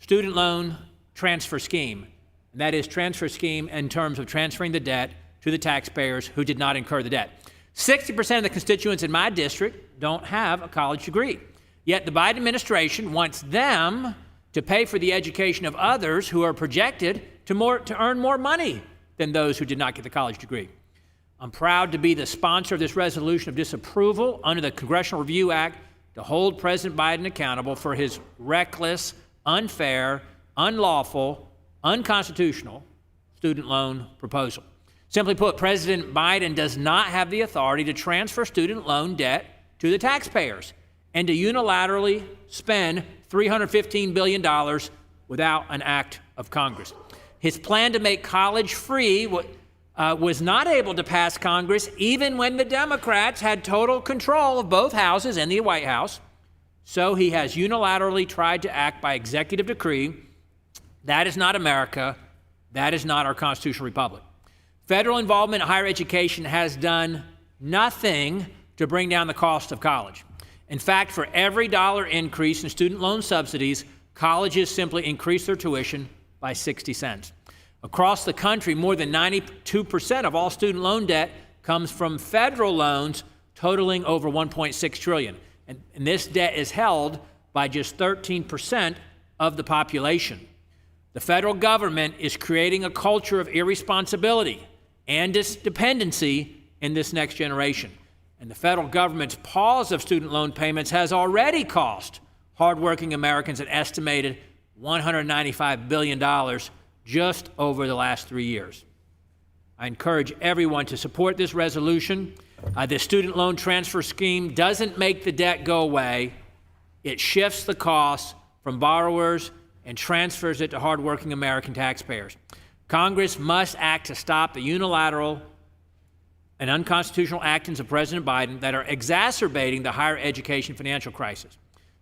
student loan transfer scheme. And that is transfer scheme in terms of transferring the debt to the taxpayers who did not incur the debt. 60% of the constituents in my district don't have a college degree. Yet the Biden administration wants them to pay for the education of others who are projected to earn more money than those who did not get the college degree. I'm proud to be the sponsor of this resolution of disapproval under the Congressional Review Act to hold President Biden accountable for his reckless, unfair, unlawful, unconstitutional student loan proposal. Simply put, President Biden does not have the authority to transfer student loan debt to the taxpayers and to unilaterally spend $315 billion without an act of Congress. His plan to make college free was not able to pass Congress even when the Democrats had total control of both houses and the White House. So he has unilaterally tried to act by executive decree. That is not America. That is not our constitutional republic. Federal involvement in higher education has done nothing to bring down the cost of college. In fact, for every dollar increase in student loan subsidies, colleges simply increase their tuition by 60 cents. Across the country, more than 92% of all student loan debt comes from federal loans totaling over $1.6 trillion. And this debt is held by just 13% of the population. The federal government is creating a culture of irresponsibility and dependency in this next generation. And the federal government's pause of student loan payments has already cost hardworking Americans an estimated $195 billion just over the last 3 years. I encourage everyone to support this resolution. The student loan transfer scheme doesn't make the debt go away. It shifts the cost from borrowers and transfers it to hardworking American taxpayers. Congress must act to stop the unilateral and unconstitutional actions of President Biden that are exacerbating the higher education financial crisis.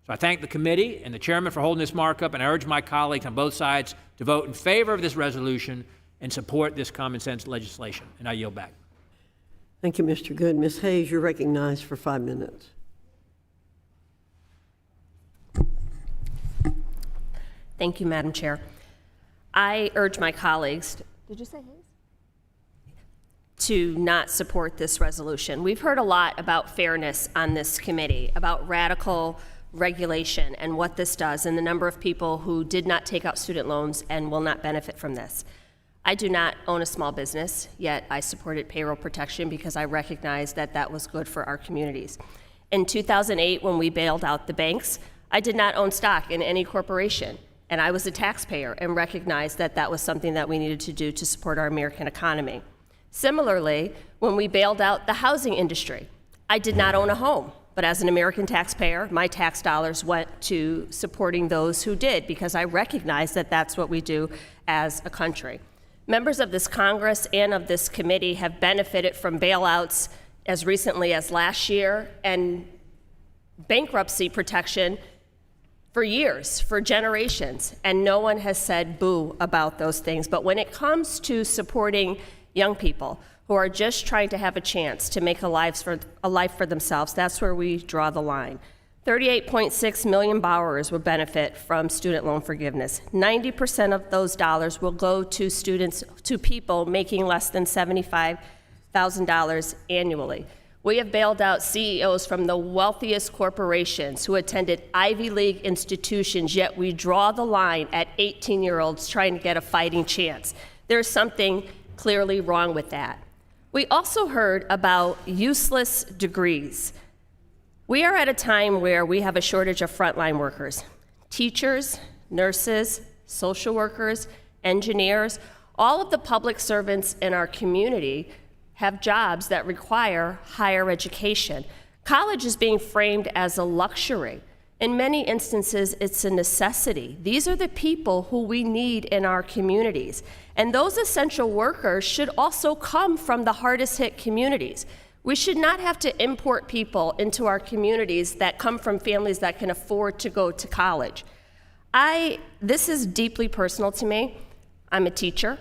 So I thank the committee and the chairman for holding this markup, and I urge my colleagues on both sides to vote in favor of this resolution and support this common sense legislation. And I yield back. Thank you, Mr. Good. Ms. Hayes, you're recognized for 5 minutes. Thank you, Madam Chair. I urge my colleagues, did you say Hayes? To not support this resolution. We've heard a lot about fairness on this committee, about radical regulation and what this does, and the number of people who did not take out student loans and will not benefit from this. I do not own a small business, yet I supported payroll protection because I recognized that that was good for our communities. In 2008, when we bailed out the banks, I did not own stock in any corporation, and I was a taxpayer and recognized that that was something that we needed to do to support our American economy. Similarly, when we bailed out the housing industry, I did not own a home, but as an American taxpayer, my tax dollars went to supporting those who did because I recognize that that's what we do as a country. Members of this Congress and of this committee have benefited from bailouts as recently as last year and bankruptcy protection for years, for generations, and no one has said boo about those things. But when it comes to supporting young people who are just trying to have a chance to make a life for themselves, that's where we draw the line. 38.6 million borrowers will benefit from student loan forgiveness. 90% of those dollars will go to people making less than $75,000 annually. We have bailed out CEOs from the wealthiest corporations who attended Ivy League institutions, yet we draw the line at 18-year-olds trying to get a fighting chance. There's something clearly wrong with that. We also heard about useless degrees. We are at a time where we have a shortage of frontline workers, teachers, nurses, social workers, engineers, all of the public servants in our community have jobs that require higher education. College is being framed as a luxury. In many instances, it's a necessity. These are the people who we need in our communities. And those essential workers should also come from the hardest hit communities. We should not have to import people into our communities that come from families that can afford to go to college. This is deeply personal to me. I'm a teacher.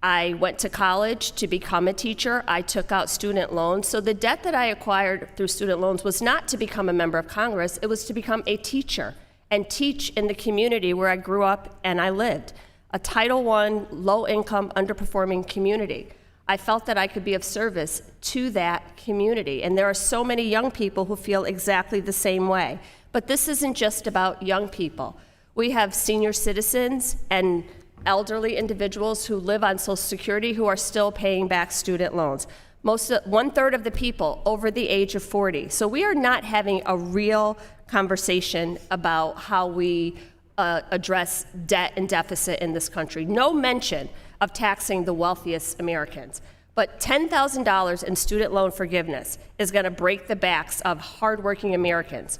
I went to college to become a teacher. I took out student loans. So the debt that I acquired through student loans was not to become a member of Congress. It was to become a teacher and teach in the community where I grew up and I lived, a Title I, low-income, underperforming community. I felt that I could be of service to that community. And there are so many young people who feel exactly the same way. But this isn't just about young people. We have senior citizens and elderly individuals who live on Social Security who are still paying back student loans. 1/3 of the people over the age of 40. So we are not having a real conversation about how we address debt and deficit in this country. No mention of taxing the wealthiest Americans. But $10,000 in student loan forgiveness is going to break the backs of hardworking Americans.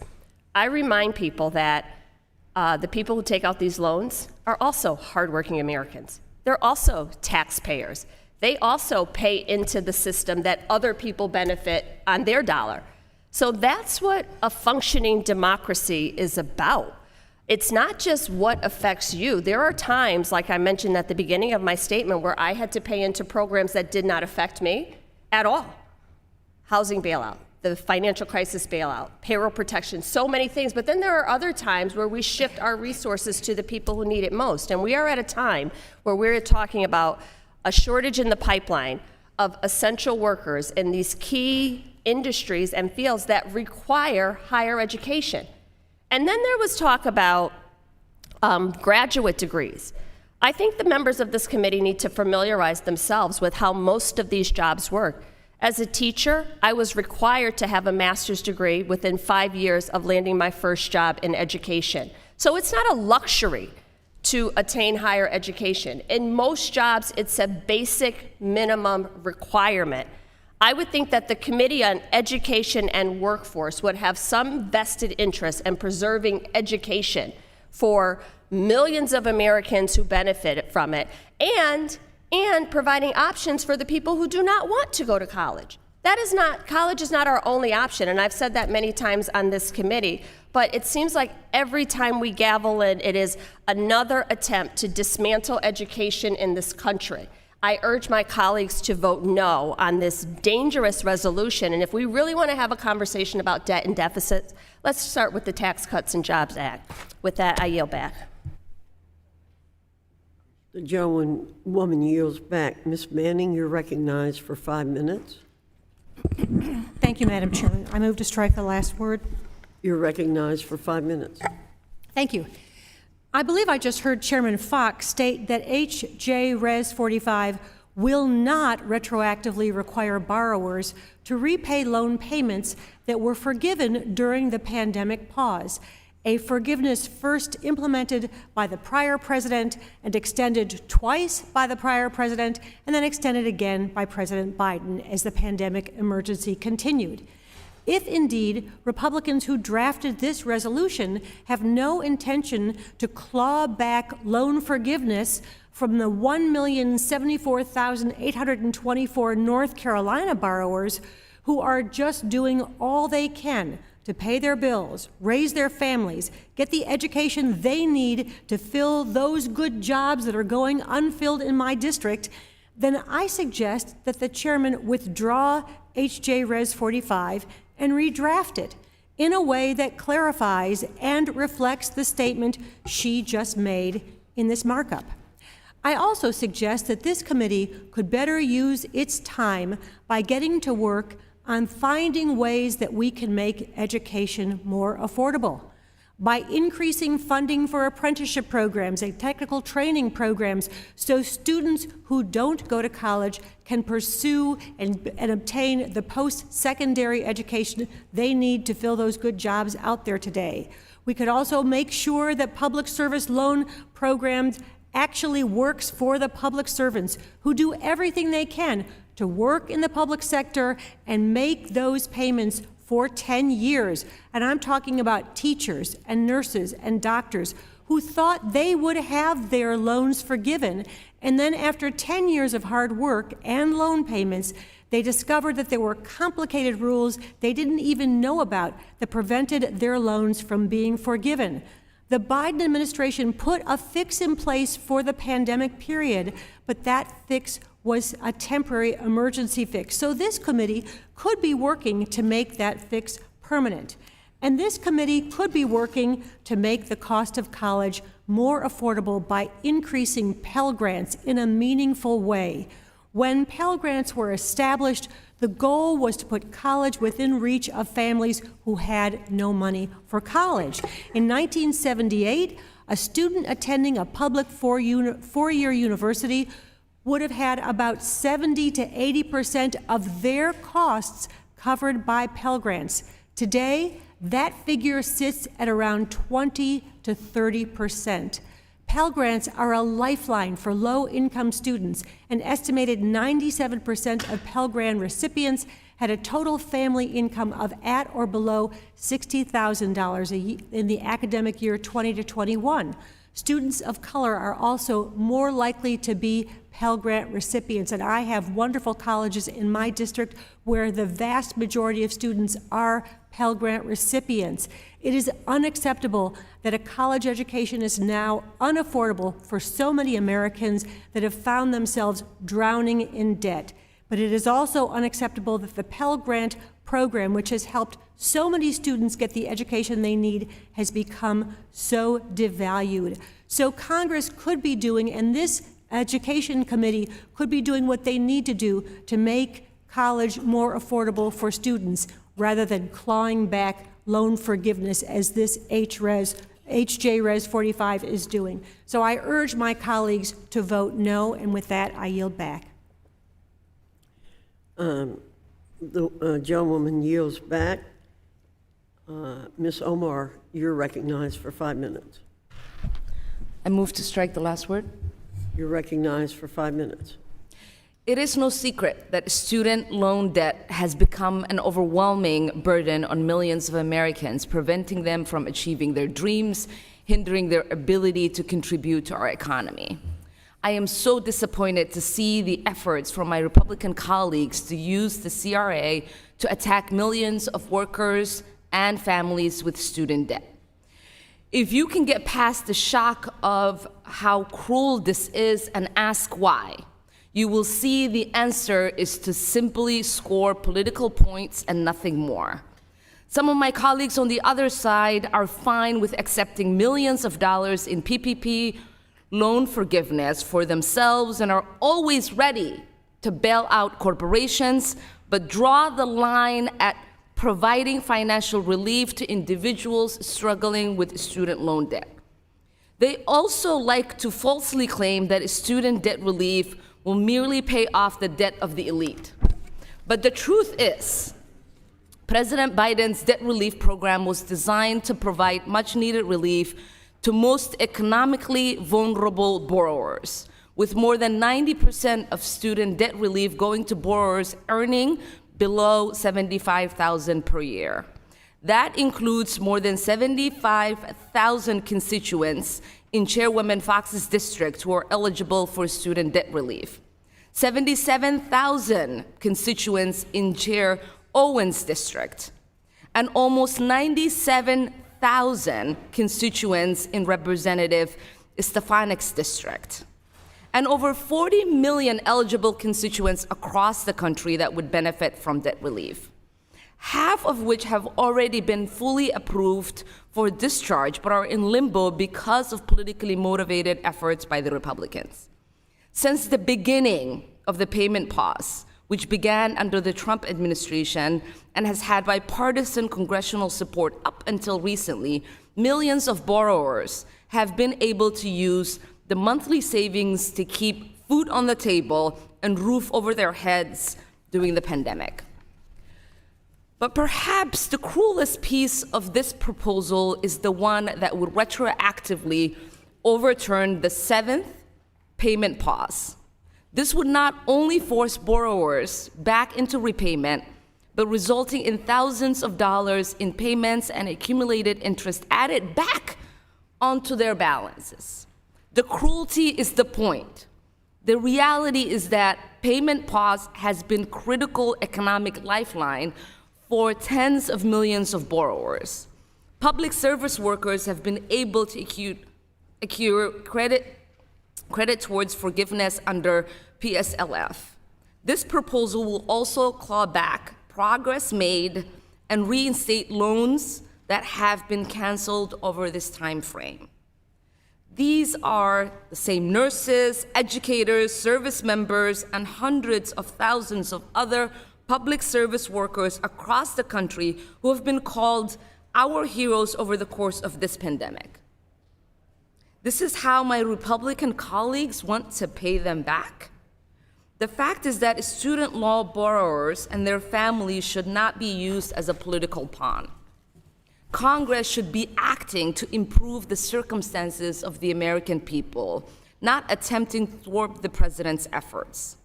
I remind people that the people who take out these loans are also hardworking Americans. They're also taxpayers. They also pay into the system that other people benefit on their dollar. So that's what a functioning democracy is about. It's not just what affects you. There are times, like I mentioned at the beginning of my statement, where I had to pay into programs that did not affect me at all. Housing bailout, the financial crisis bailout, payroll protection, so many things. But then there are other times where we shift our resources to the people who need it most. And we are at a time where we're talking about a shortage in the pipeline of essential workers in these key industries and fields that require higher education. And then there was talk about graduate degrees. I think the members of this committee need to familiarize themselves with how most of these jobs work. As a teacher, I was required to have a master's degree within 5 years of landing my first job in education. So it's not a luxury to attain higher education. In most jobs, it's a basic minimum requirement. I would think that the Committee on Education and Workforce would have some vested interest in preserving education for millions of Americans who benefit from it, and providing options for the people who do not want to go to college. College is not our only option, and I've said that many times on this committee, but it seems like every time we gavel in, it is another attempt to dismantle education in this country. I urge my colleagues to vote no on this dangerous resolution, and if we really want to have a conversation about debt and deficits, let's start with the Tax Cuts and Jobs Act. With that, I yield back. The gentlewoman yields back. Ms. Manning, you're recognized for 5 minutes. Thank you, Madam Chairman. I move to strike the last word. You're recognized for 5 minutes. Thank you. I believe I just heard Chairman Fox state that H.J. Res. 45 will not retroactively require borrowers to repay loan payments that were forgiven during the pandemic pause, a forgiveness first implemented by the prior president and extended twice by the prior president, and then extended again by President Biden as the pandemic emergency continued. If indeed Republicans who drafted this resolution have no intention to claw back loan forgiveness from the 1,074,824 North Carolina borrowers who are just doing all they can to pay their bills, raise their families, get the education they need to fill those good jobs that are going unfilled in my district, then I suggest that the chairman withdraw H.J. Res. 45 and redraft it in a way that clarifies and reflects the statement she just made in this markup. I also suggest that this committee could better use its time by getting to work on finding ways that we can make education more affordable, by increasing funding for apprenticeship programs and technical training programs so students who don't go to college can pursue and obtain the post-secondary education they need to fill those good jobs out there today. We could also make sure that public service loan programs actually works for the public servants who do everything they can to work in the public sector and make those payments for 10 years. And I'm talking about teachers and nurses and doctors who thought they would have their loans forgiven. And then after 10 years of hard work and loan payments, they discovered that there were complicated rules they didn't even know about that prevented their loans from being forgiven. The Biden administration put a fix in place for the pandemic period, but that fix was a temporary emergency fix. So this committee could be working to make that fix permanent. And this committee could be working to make the cost of college more affordable by increasing Pell Grants in a meaningful way. When Pell Grants were established, the goal was to put college within reach of families who had no money for college. In 1978, a student attending a public four-year university would have had about 70 to 80% of their costs covered by Pell Grants. Today, that figure sits at around 20 to 30%. Pell Grants are a lifeline for low-income students. An estimated 97% of Pell Grant recipients had a total family income of at or below $60,000 in the academic year 20 to 21. Students of color are also more likely to be Pell Grant recipients, and I have wonderful colleges in my district where the vast majority of students are Pell Grant recipients. It is unacceptable that a college education is now unaffordable for so many Americans that have found themselves drowning in debt. But it is also unacceptable that the Pell Grant program, which has helped so many students get the education they need, has become so devalued. So Congress could be doing, and this Education Committee could be doing what they need to do to make college more affordable for students, rather than clawing back loan forgiveness as this HJ Res 45 is doing. So I urge my colleagues to vote no, and with that, I yield back. The gentlewoman yields back. Ms. Omar, you're recognized for 5 minutes. I move to strike the last word. You're recognized for 5 minutes. It is no secret that student loan debt has become an overwhelming burden on millions of Americans, preventing them from achieving their dreams, hindering their ability to contribute to our economy. I am so disappointed to see the efforts from my Republican colleagues to use the CRA to attack millions of workers and families with student debt. If you can get past the shock of how cruel this is and ask why, you will see the answer is to simply score political points and nothing more. Some of my colleagues on the other side are fine with accepting millions of dollars in PPP loan forgiveness for themselves and are always ready to bail out corporations, but draw the line at providing financial relief to individuals struggling with student loan debt. They also like to falsely claim that student debt relief will merely pay off the debt of the elite. But the truth is, President Biden's debt relief program was designed to provide much-needed relief to most economically vulnerable borrowers, with more than 90% of student debt relief going to borrowers earning below $75,000 per year. That includes more than 75,000 constituents in Chairwoman Fox's district who are eligible for student debt relief, 77,000 constituents in Chair Owen's district, and almost 97,000 constituents in Representative Stefanik's district, and over 40 million eligible constituents across the country that would benefit from debt relief, half of which have already been fully approved for discharge but are in limbo because of politically motivated efforts by the Republicans. Since the beginning of the payment pause, which began under the Trump administration and has had bipartisan congressional support up until recently, millions of borrowers have been able to use the monthly savings to keep food on the table and roof over their heads during the pandemic. But perhaps the cruelest piece of this proposal is the one that would retroactively overturn the 7th payment pause. This would not only force borrowers back into repayment, but resulting in thousands of dollars in payments and accumulated interest added back onto their balances. The cruelty is the point. The reality is that payment pause has been critical economic lifeline for tens of millions of borrowers. Public service workers have been able to accrue credit towards forgiveness under PSLF. This proposal will also claw back progress made and reinstate loans that have been canceled over this time frame. These are the same nurses, educators, service members, and hundreds of thousands of other public service workers across the country who have been called our heroes over the course of this pandemic. This is how my Republican colleagues want to pay them back. The fact is that student loan borrowers and their families should not be used as a political pawn. Congress should be acting to improve the circumstances of the American people, not attempting to thwart the president's efforts.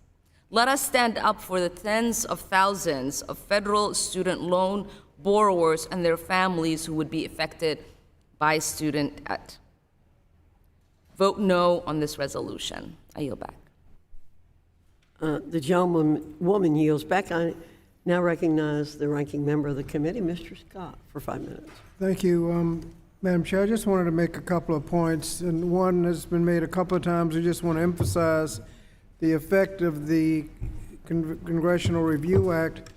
Let us stand up for the tens of thousands of federal student loan borrowers and their families who would be affected by student debt. Vote no on this resolution. I yield back. The gentlewoman yields back. I now recognize the ranking member of the committee, Mr. Scott, for 5 minutes. Thank you, Madam Chair. I just wanted to make a couple of points, and one has been made a couple of times. I just want to emphasize the effect of the Congressional Review Act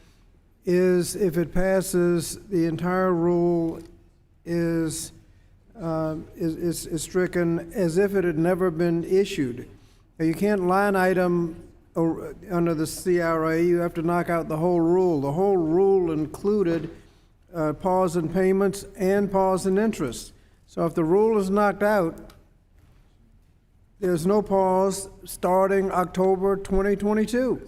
is, if it passes, the entire rule is stricken as if it had never been issued. Now, you can't line item under the CRA. You have to knock out the whole rule. The whole rule included pause in payments and pause in interest. So if the rule is knocked out, there's no pause starting October 2022.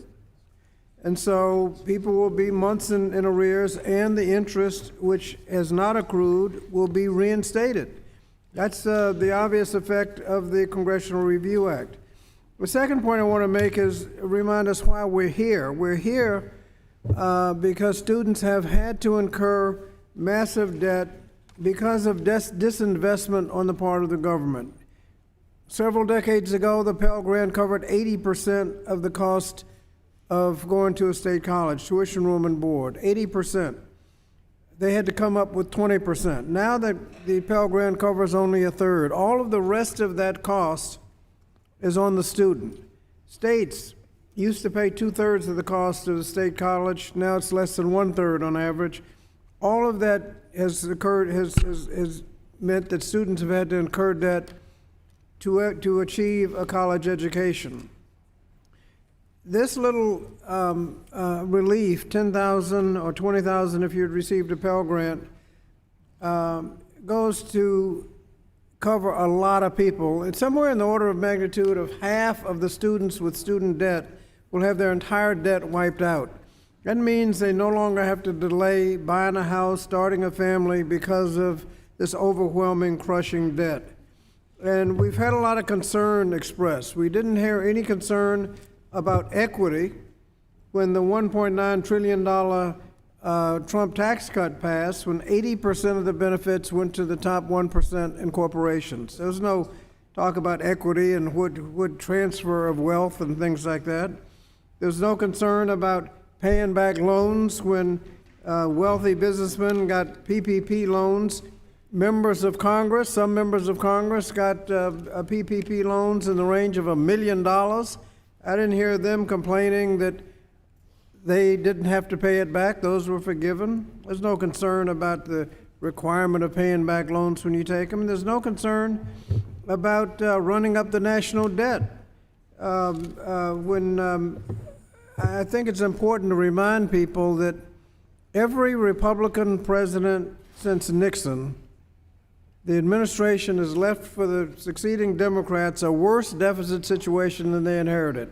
And so people will be months in arrears, and the interest, which has not accrued, will be reinstated. That's the obvious effect of the Congressional Review Act. The second point I want to make is remind us why we're here. We're here because students have had to incur massive debt because of disinvestment on the part of the government. Several decades ago, the Pell Grant covered 80% of the cost of going to a state college, tuition, room, and board, 80%. They had to come up with 20%. Now that the Pell Grant covers only a third, all of the rest of that cost is on the student. States used to pay 2/3 of the cost of the state college. Now it's less than 1/3 on average. All of that has occurred, has meant that students have had to incur debt to achieve a college education. This little relief, $10,000 or $20,000 if you'd received a Pell Grant, goes to cover a lot of people. It's somewhere in the order of magnitude of half of the students with student debt will have their entire debt wiped out. That means they no longer have to delay buying a house, starting a family because of this overwhelming, crushing debt. And we've had a lot of concern expressed. We didn't hear any concern about equity when the $1.9 trillion Trump tax cut passed, when 80% of the benefits went to the top 1% in corporations. There was no talk about equity and would transfer of wealth and things like that. There's no concern about paying back loans when wealthy businessmen got PPP loans. Members of Congress, some members of Congress got PPP loans in the range of $1 million. I didn't hear them complaining that they didn't have to pay it back. Those were forgiven. There's no concern about the requirement of paying back loans when you take them. There's no concern about running up the national debt. I think it's important to remind people that every Republican president since Nixon, the administration has left for the succeeding Democrats a worse deficit situation than they inherited.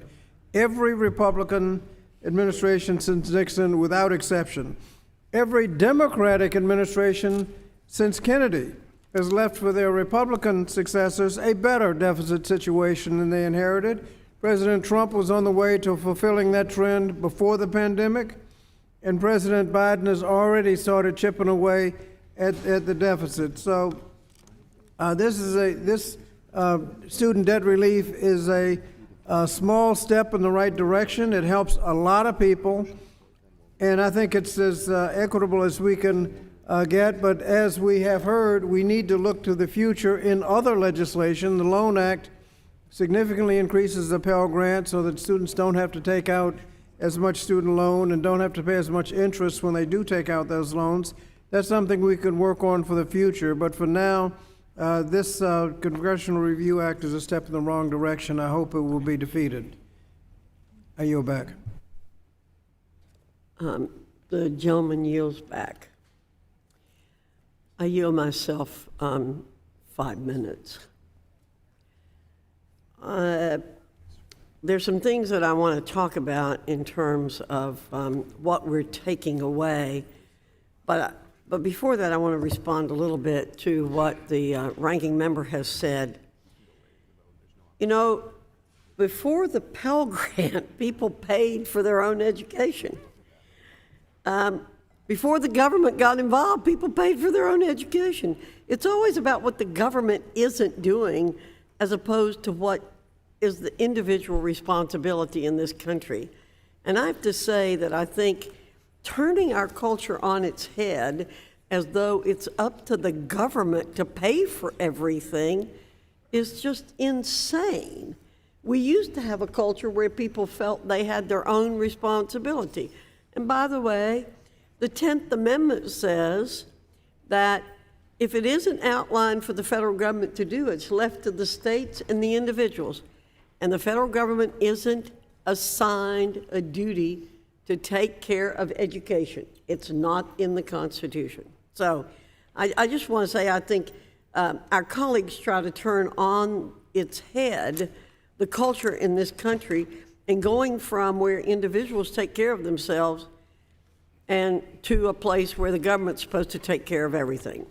Every Republican administration since Nixon, without exception. Every Democratic administration since Kennedy has left for their Republican successors a better deficit situation than they inherited. President Trump was on the way to fulfilling that trend before the pandemic, and President Biden has already started chipping away at the deficit. So this student debt relief is a small step in the right direction. It helps a lot of people, and I think it's as equitable as we can get. But as we have heard, we need to look to the future in other legislation. The Loan Act significantly increases the Pell Grant so that students don't have to take out as much student loan and don't have to pay as much interest when they do take out those loans. That's something we can work on for the future. But for now, this Congressional Review Act is a step in the wrong direction. I hope it will be defeated. I yield back. The gentleman yields back. I yield myself 5 minutes. There's some things that I want to talk about in terms of what we're taking away, but before that, I want to respond a little bit to what the ranking member has said. You know, before the Pell Grant, people paid for their own education. Before the government got involved, people paid for their own education. It's always about what the government isn't doing as opposed to what is the individual responsibility in this country. And I have to say that I think turning our culture on its head as though it's up to the government to pay for everything is just insane. We used to have a culture where people felt they had their own responsibility. And by the way, the 10th Amendment says that if it isn't outlined for the federal government to do, it's left to the states and the individuals. And the federal government isn't assigned a duty to take care of education. It's not in the Constitution. So I just want to say I think our colleagues try to turn on its head the culture in this country and going from where individuals take care of themselves and to a place where the government's supposed to take care of everything.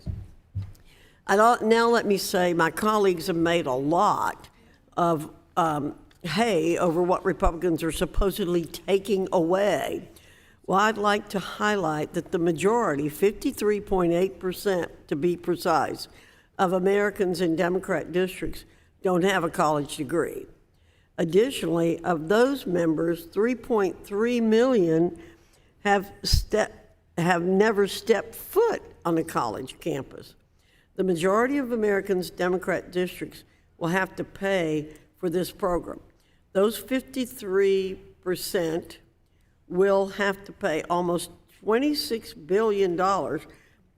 Now let me say my colleagues have made a lot of hay over what Republicans are supposedly taking away. Well, I'd like to highlight that the majority, 53.8% to be precise, of Americans in Democrat districts don't have a college degree. Additionally, of those members, 3.3 million have never stepped foot on a college campus. The majority of Americans' Democrat districts will have to pay for this program. Those 53% will have to pay almost $26 billion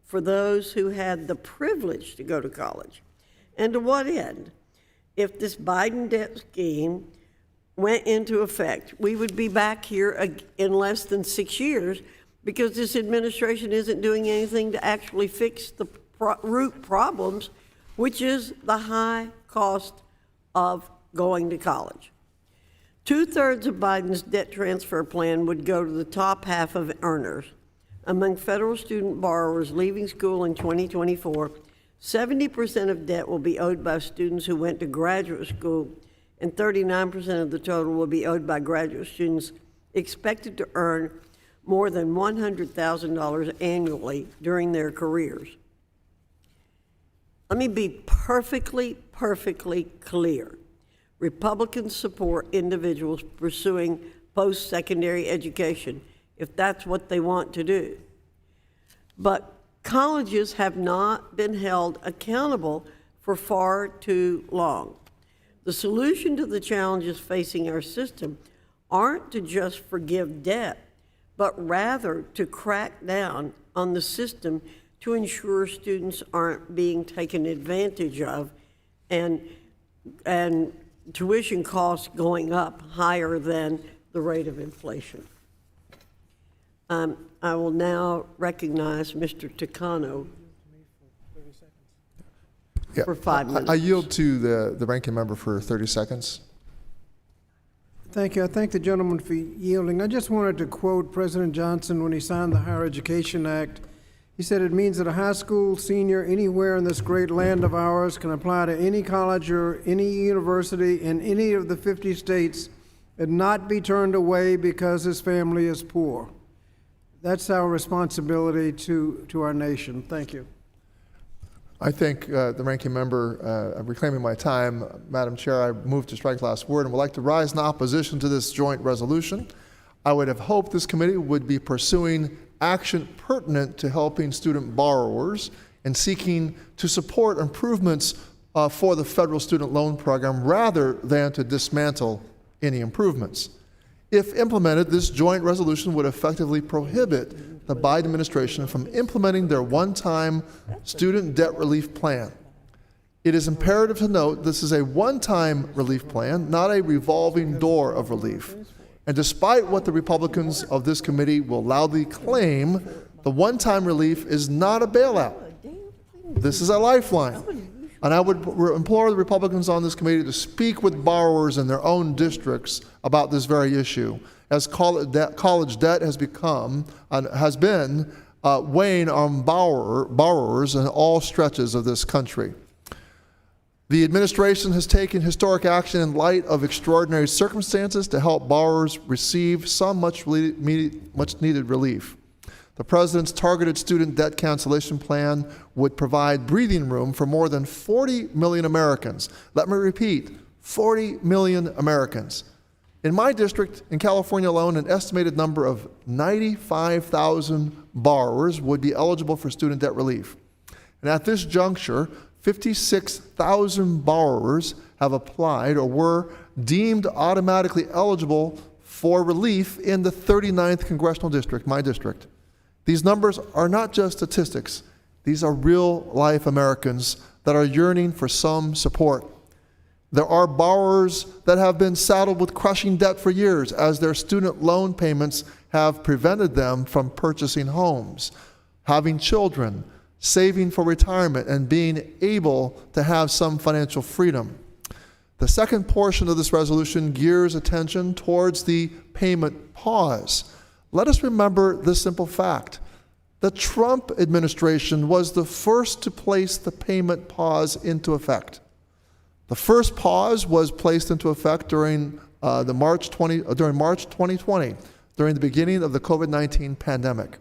for those who had the privilege to go to college. And to what end? If this Biden debt scheme went into effect, we would be back here in less than 6 years because this administration isn't doing anything to actually fix the root problems, which is the high cost of going to college. 2/3 of Biden's debt transfer plan would go to the top half of earners. Among federal student borrowers leaving school in 2024, 70% of debt will be owed by students who went to graduate school, and 39% of the total will be owed by graduate students expected to earn more than $100,000 annually during their careers. Let me be perfectly clear. Republicans support individuals pursuing post-secondary education if that's what they want to do. But colleges have not been held accountable for far too long. The solution to the challenges facing our system aren't to just forgive debt, but rather to crack down on the system to ensure students aren't being taken advantage of and tuition costs going up higher than the rate of inflation. I will now recognize Mr. Takano for 5 minutes. I yield to the ranking member for 30 seconds. Thank you. I thank the gentleman for yielding. I just wanted to quote President Johnson when he signed the Higher Education Act. He said it means that a high school senior anywhere in this great land of ours can apply to any college or any university in any of the 50 states and not be turned away because his family is poor. That's our responsibility to our nation. Thank you. I thank the ranking member reclaiming my time. Madam Chair, I move to strike last word and would like to rise in opposition to this joint resolution. I would have hoped this committee would be pursuing action pertinent to helping student borrowers and seeking to support improvements for the federal student loan program rather than to dismantle any improvements. If implemented, this joint resolution would effectively prohibit the Biden administration from implementing their one-time student debt relief plan. It is imperative to note this is a one-time relief plan, not a revolving door of relief. And despite what the Republicans of this committee will loudly claim, the one-time relief is not a bailout. This is a lifeline. And I would implore the Republicans on this committee to speak with borrowers in their own districts about this very issue, as college debt has become and has been weighing on borrowers in all stretches of this country. The administration has taken historic action in light of extraordinary circumstances to help borrowers receive some much needed relief. The president's targeted student debt cancellation plan would provide breathing room for more than 40 million Americans. Let me repeat, 40 million Americans. In my district, in California alone, an estimated number of 95,000 borrowers would be eligible for student debt relief. And at this juncture, 56,000 borrowers have applied or were deemed automatically eligible for relief in the 39th Congressional District, my district. These numbers are not just statistics. These are real-life Americans that are yearning for some support. There are borrowers that have been saddled with crushing debt for years as their student loan payments have prevented them from purchasing homes, having children, saving for retirement, and being able to have some financial freedom. The second portion of this resolution gears attention towards the payment pause. Let us remember this simple fact. The Trump administration was the first to place the payment pause into effect. The first pause was placed into effect during March 2020, during the beginning of the COVID-19 pandemic.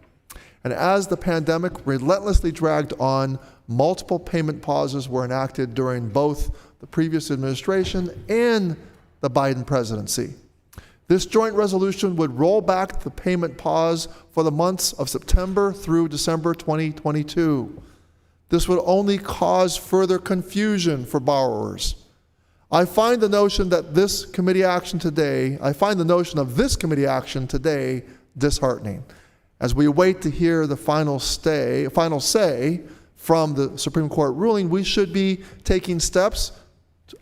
And as the pandemic relentlessly dragged on, multiple payment pauses were enacted during both the previous administration and the Biden presidency. This joint resolution would roll back the payment pause for the months of September through December 2022. This would only cause further confusion for borrowers. I find the notion of this committee action today disheartening. As we await to hear the final say from the Supreme Court ruling, we should be taking steps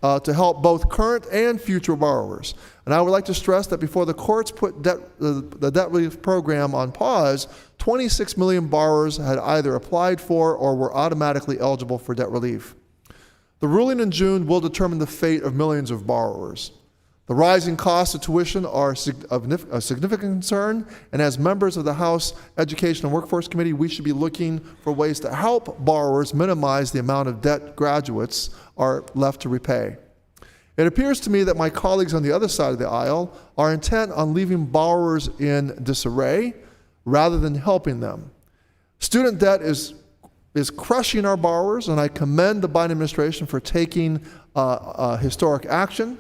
to help both current and future borrowers. And I would like to stress that before the courts put the debt relief program on pause, 26 million borrowers had either applied for or were automatically eligible for debt relief. The ruling in June will determine the fate of millions of borrowers. The rising costs of tuition are of a significant concern, and as members of the House Education and Workforce Committee, we should be looking for ways to help borrowers minimize the amount of debt graduates are left to repay. It appears to me that my colleagues on the other side of the aisle are intent on leaving borrowers in disarray rather than helping them. Student debt is crushing our borrowers, and I commend the Biden administration for taking historic action.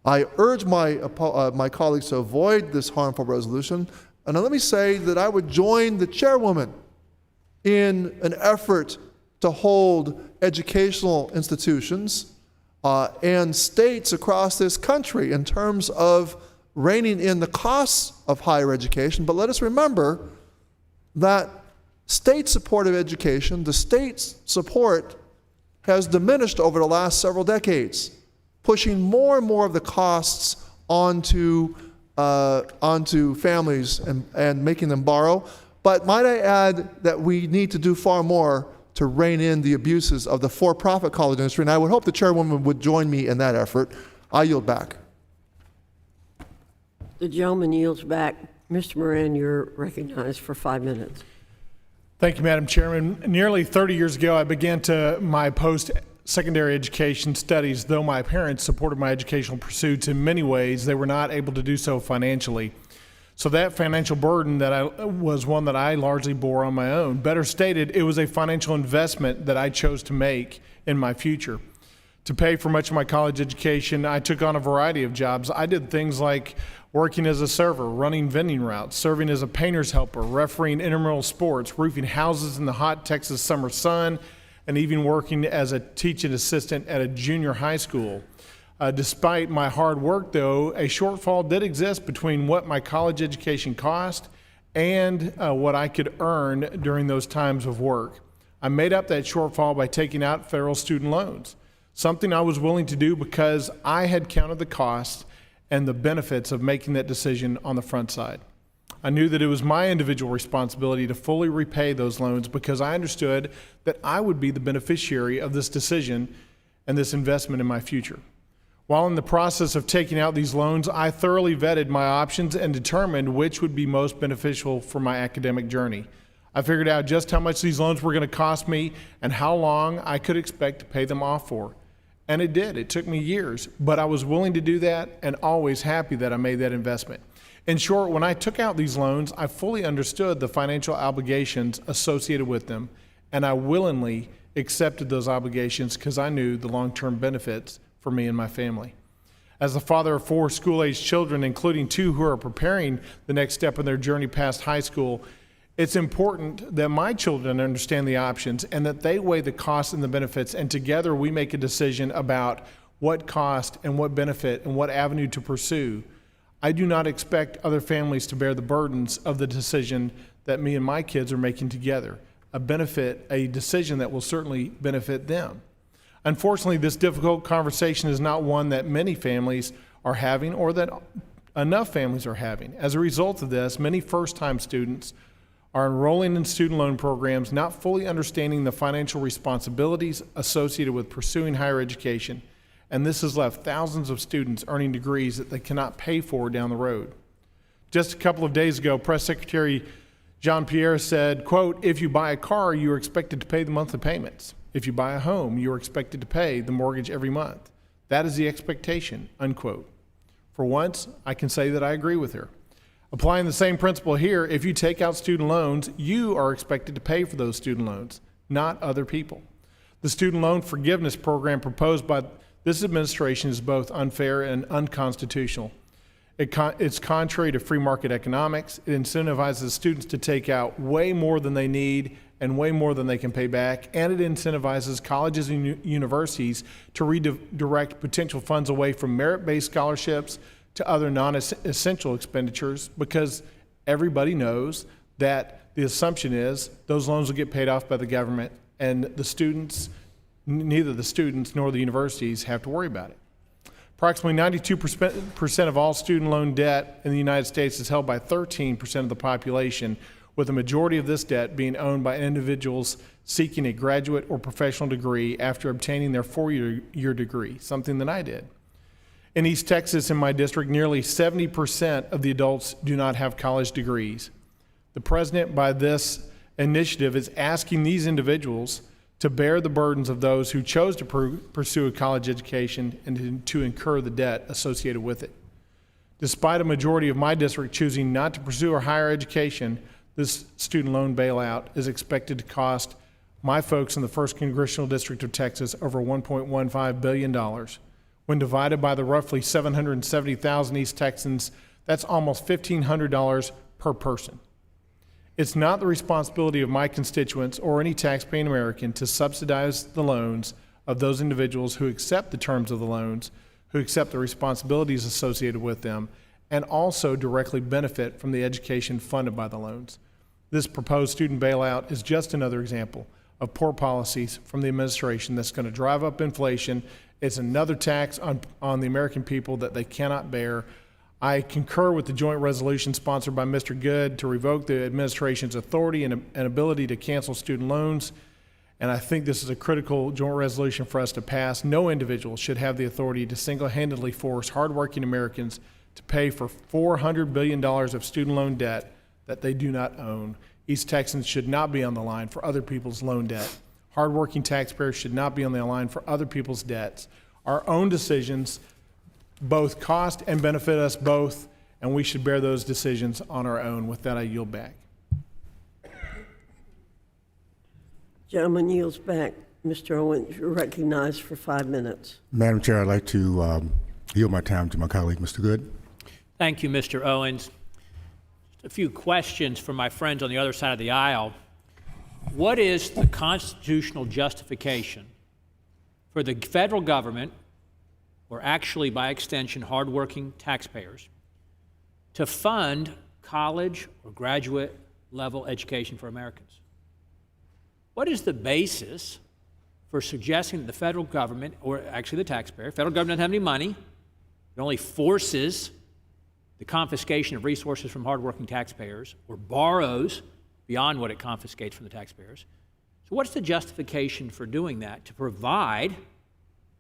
I urge my colleagues to avoid this harmful resolution. And let me say that I would join the chairwoman in an effort to hold educational institutions and states across this country in terms of reining in the costs of higher education. But let us remember that state support of education, the state's support, has diminished over the last several decades, pushing more and more of the costs onto families and making them borrow. But might I add that we need to do far more to rein in the abuses of the for-profit college industry, and I would hope the chairwoman would join me in that effort. I yield back. The gentleman yields back. Mr. Moran, you're recognized for 5 minutes. Thank you, Madam Chairman. Nearly 30 years ago, I began my post-secondary education studies. Though my parents supported my educational pursuits in many ways, they were not able to do so financially. So that financial burden was one that I largely bore on my own. Better stated, it was a financial investment that I chose to make in my future. To pay for much of my college education, I took on a variety of jobs. I did things like working as a server, running vending routes, serving as a painter's helper, refereeing intramural sports, roofing houses in the hot Texas summer sun, and even working as a teaching assistant at a junior high school. Despite my hard work, though, a shortfall did exist between what my college education cost and what I could earn during those times of work. I made up that shortfall by taking out federal student loans, something I was willing to do because I had counted the costs and the benefits of making that decision on the front side. I knew that it was my individual responsibility to fully repay those loans because I understood that I would be the beneficiary of this decision and this investment in my future. While in the process of taking out these loans, I thoroughly vetted my options and determined which would be most beneficial for my academic journey. I figured out just how much these loans were going to cost me and how long I could expect to pay them off for. And it did. It took me years, but I was willing to do that and always happy that I made that investment. In short, when I took out these loans, I fully understood the financial obligations associated with them, and I willingly accepted those obligations because I knew the long-term benefits for me and my family. As the father of 4 school-aged children, including 2 who are preparing the next step in their journey past high school, it's important that my children understand the options and that they weigh the costs and the benefits, and together we make a decision about what cost and what benefit and what avenue to pursue. I do not expect other families to bear the burdens of the decision that me and my kids are making together, a decision that will certainly benefit them. Unfortunately, this difficult conversation is not one that many families are having or that enough families are having. As a result of this, many first-time students are enrolling in student loan programs, not fully understanding the financial responsibilities associated with pursuing higher education, and this has left thousands of students earning degrees that they cannot pay for down the road. Just a couple of days ago, Press Secretary Jean-Pierre said, quote, "If you buy a car, you are expected to pay the monthly payments. If you buy a home, you are expected to pay the mortgage every month. That is the expectation," unquote. For once, I can say that I agree with her. Applying the same principle here, if you take out student loans, you are expected to pay for those student loans, not other people. The student loan forgiveness program proposed by this administration is both unfair and unconstitutional. It's contrary to free market economics. It incentivizes students to take out way more than they need and way more than they can pay back, and it incentivizes colleges and universities to redirect potential funds away from merit-based scholarships to other non-essential expenditures, because everybody knows that the assumption is those loans will get paid off by the government, and neither the students nor the universities have to worry about it. Approximately 92% of all student loan debt in the United States is held by 13% of the population, with the majority of this debt being owned by individuals seeking a graduate or professional degree after obtaining their 4-year degree, something that I did. In East Texas, in my district, nearly 70% of the adults do not have college degrees. The president, by this initiative, is asking these individuals to bear the burdens of those who chose to pursue a college education and to incur the debt associated with it. Despite a majority of my district choosing not to pursue a higher education, this student loan bailout is expected to cost my folks in the 1st Congressional District of Texas over $1.15 billion. When divided by the roughly 770,000 East Texans, that's almost $1,500 per person. It's not the responsibility of my constituents or any taxpaying American to subsidize the loans of those individuals who accept the terms of the loans, who accept the responsibilities associated with them, and also directly benefit from the education funded by the loans. This proposed student bailout is just another example of poor policies from the administration that's going to drive up inflation. It's another tax on the American people that they cannot bear. I concur with the joint resolution sponsored by Mr. Good to revoke the administration's authority and ability to cancel student loans. And I think this is a critical joint resolution for us to pass. No individual should have the authority to single-handedly force hardworking Americans to pay for $400 billion of student loan debt that they do not own. East Texans should not be on the line for other people's loan debt. Hardworking taxpayers should not be on the line for other people's debts. Our own decisions both cost and benefit us both, and we should bear those decisions on our own. With that, I yield back. Gentleman yields back. Mr. Owens, you're recognized for 5 minutes. Madam Chair, I'd like to yield my time to my colleague, Mr. Good. Thank you, Mr. Owens. Just a few questions from my friends on the other side of the aisle. What is the constitutional justification for the federal government, or actually by extension hardworking taxpayers, to fund college or graduate level education for Americans? What is the basis for suggesting that the federal government, or actually the taxpayer, federal government doesn't have any money, it only forces the confiscation of resources from hardworking taxpayers, or borrows beyond what it confiscates from the taxpayers. So what's the justification for doing that? To provide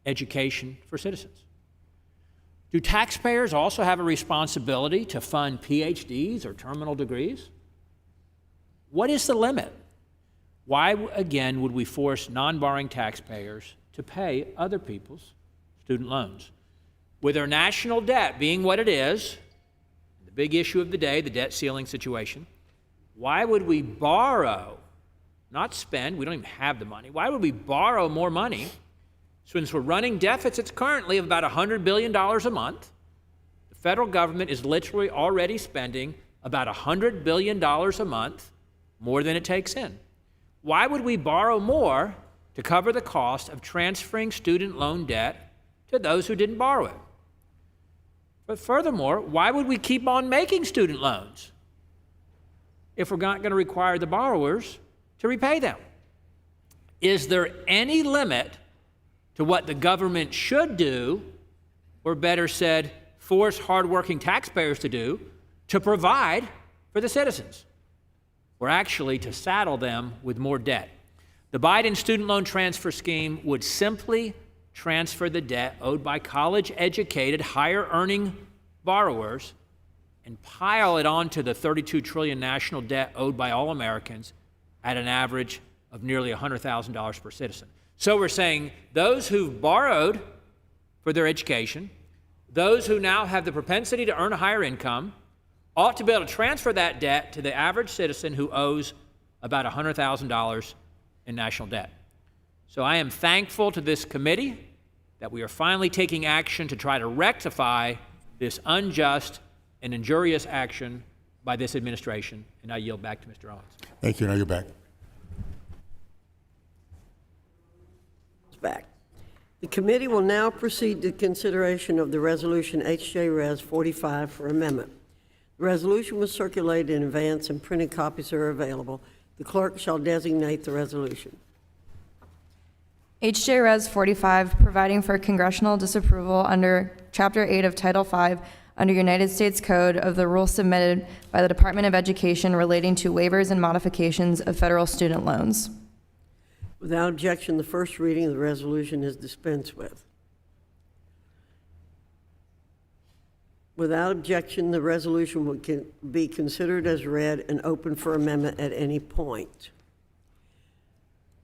education for citizens. Do taxpayers also have a responsibility to fund PhDs or terminal degrees? What is the limit? Why, again, would we force non-borrowing taxpayers to pay other people's student loans? With our national debt being what it is, the big issue of the day, the debt ceiling situation, why would we borrow, not spend, we don't even have the money, why would we borrow more money since we're running deficits currently of about $100 billion a month? The federal government is literally already spending about $100 billion a month more than it takes in. Why would we borrow more to cover the cost of transferring student loan debt to those who didn't borrow it? But furthermore, why would we keep on making student loans if we're not going to require the borrowers to repay them? Is there any limit to what the government should do, or better said, force hardworking taxpayers to do, to provide for the citizens, or actually to saddle them with more debt? The Biden student loan transfer scheme would simply transfer the debt owed by college-educated, higher-earning borrowers and pile it onto the $32 trillion national debt owed by all Americans at an average of nearly $100,000 per citizen. So we're saying those who've borrowed for their education, those who now have the propensity to earn a higher income, ought to be able to transfer that debt to the average citizen who owes about $100,000 in national debt. So I am thankful to this committee that we are finally taking action to try to rectify this unjust and injurious action by this administration, and I yield back to Mr. Owens. Thank you. Now you're back. Back. The committee will now proceed to consideration of the resolution H.J. Res. 45 for amendment. The resolution was circulated in advance and printed copies are available. The clerk shall designate the resolution. H.J. Res. 45, providing for congressional disapproval under Chapter 8 of Title 5 under United States Code of the rules submitted by the Department of Education relating to waivers and modifications of federal student loans. Without objection, the first reading of the resolution is dispensed with. Without objection, the resolution will be considered as read and open for amendment at any point.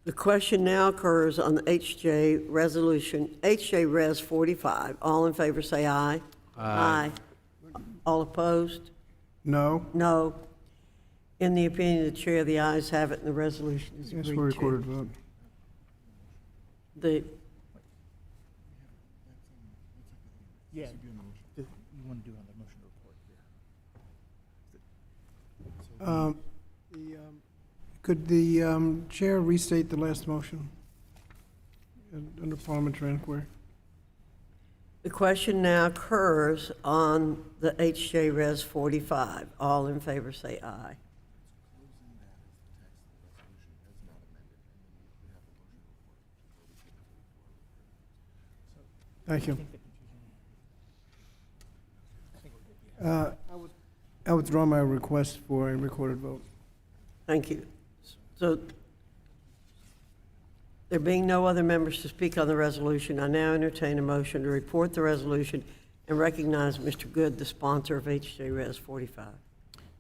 The question now occurs on the HJ resolution, HJ Res 45. All in favor say aye. Aye. All opposed? No. No. In the opinion of the chair, the ayes have it and the resolution is agreed Yes, to. for recorded vote. The Yeah. You want to do on the motion report here. Could the chair restate the last motion under parliamentary inquiry? The question now occurs on the HJ Res 45. All in favor say aye. Thank you. I withdraw my request for a recorded vote. Thank you. So, there being no other members to speak on the resolution, I now entertain a motion to report the resolution and recognize Mr. Good, the sponsor of HJ Res 45.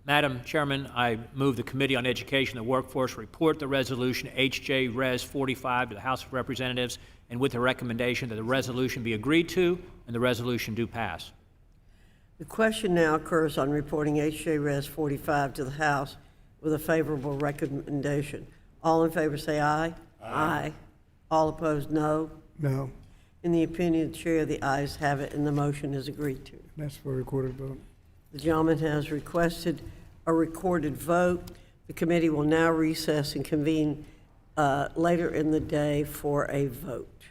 Madam Chairman, I move the Committee on Education and the Workforce report the resolution HJ Res 45 to the House of Representatives, and with the recommendation that the resolution be agreed to and the resolution do pass. The question now occurs on reporting HJ Res 45 to the House with a favorable recommendation. All in favor say aye. Aye. All opposed, no. No. In the opinion of the chair, the ayes have it and the motion is agreed to. That's for a recorded vote. The gentleman has requested a recorded vote. The committee will now recess and convene later in the day for a vote.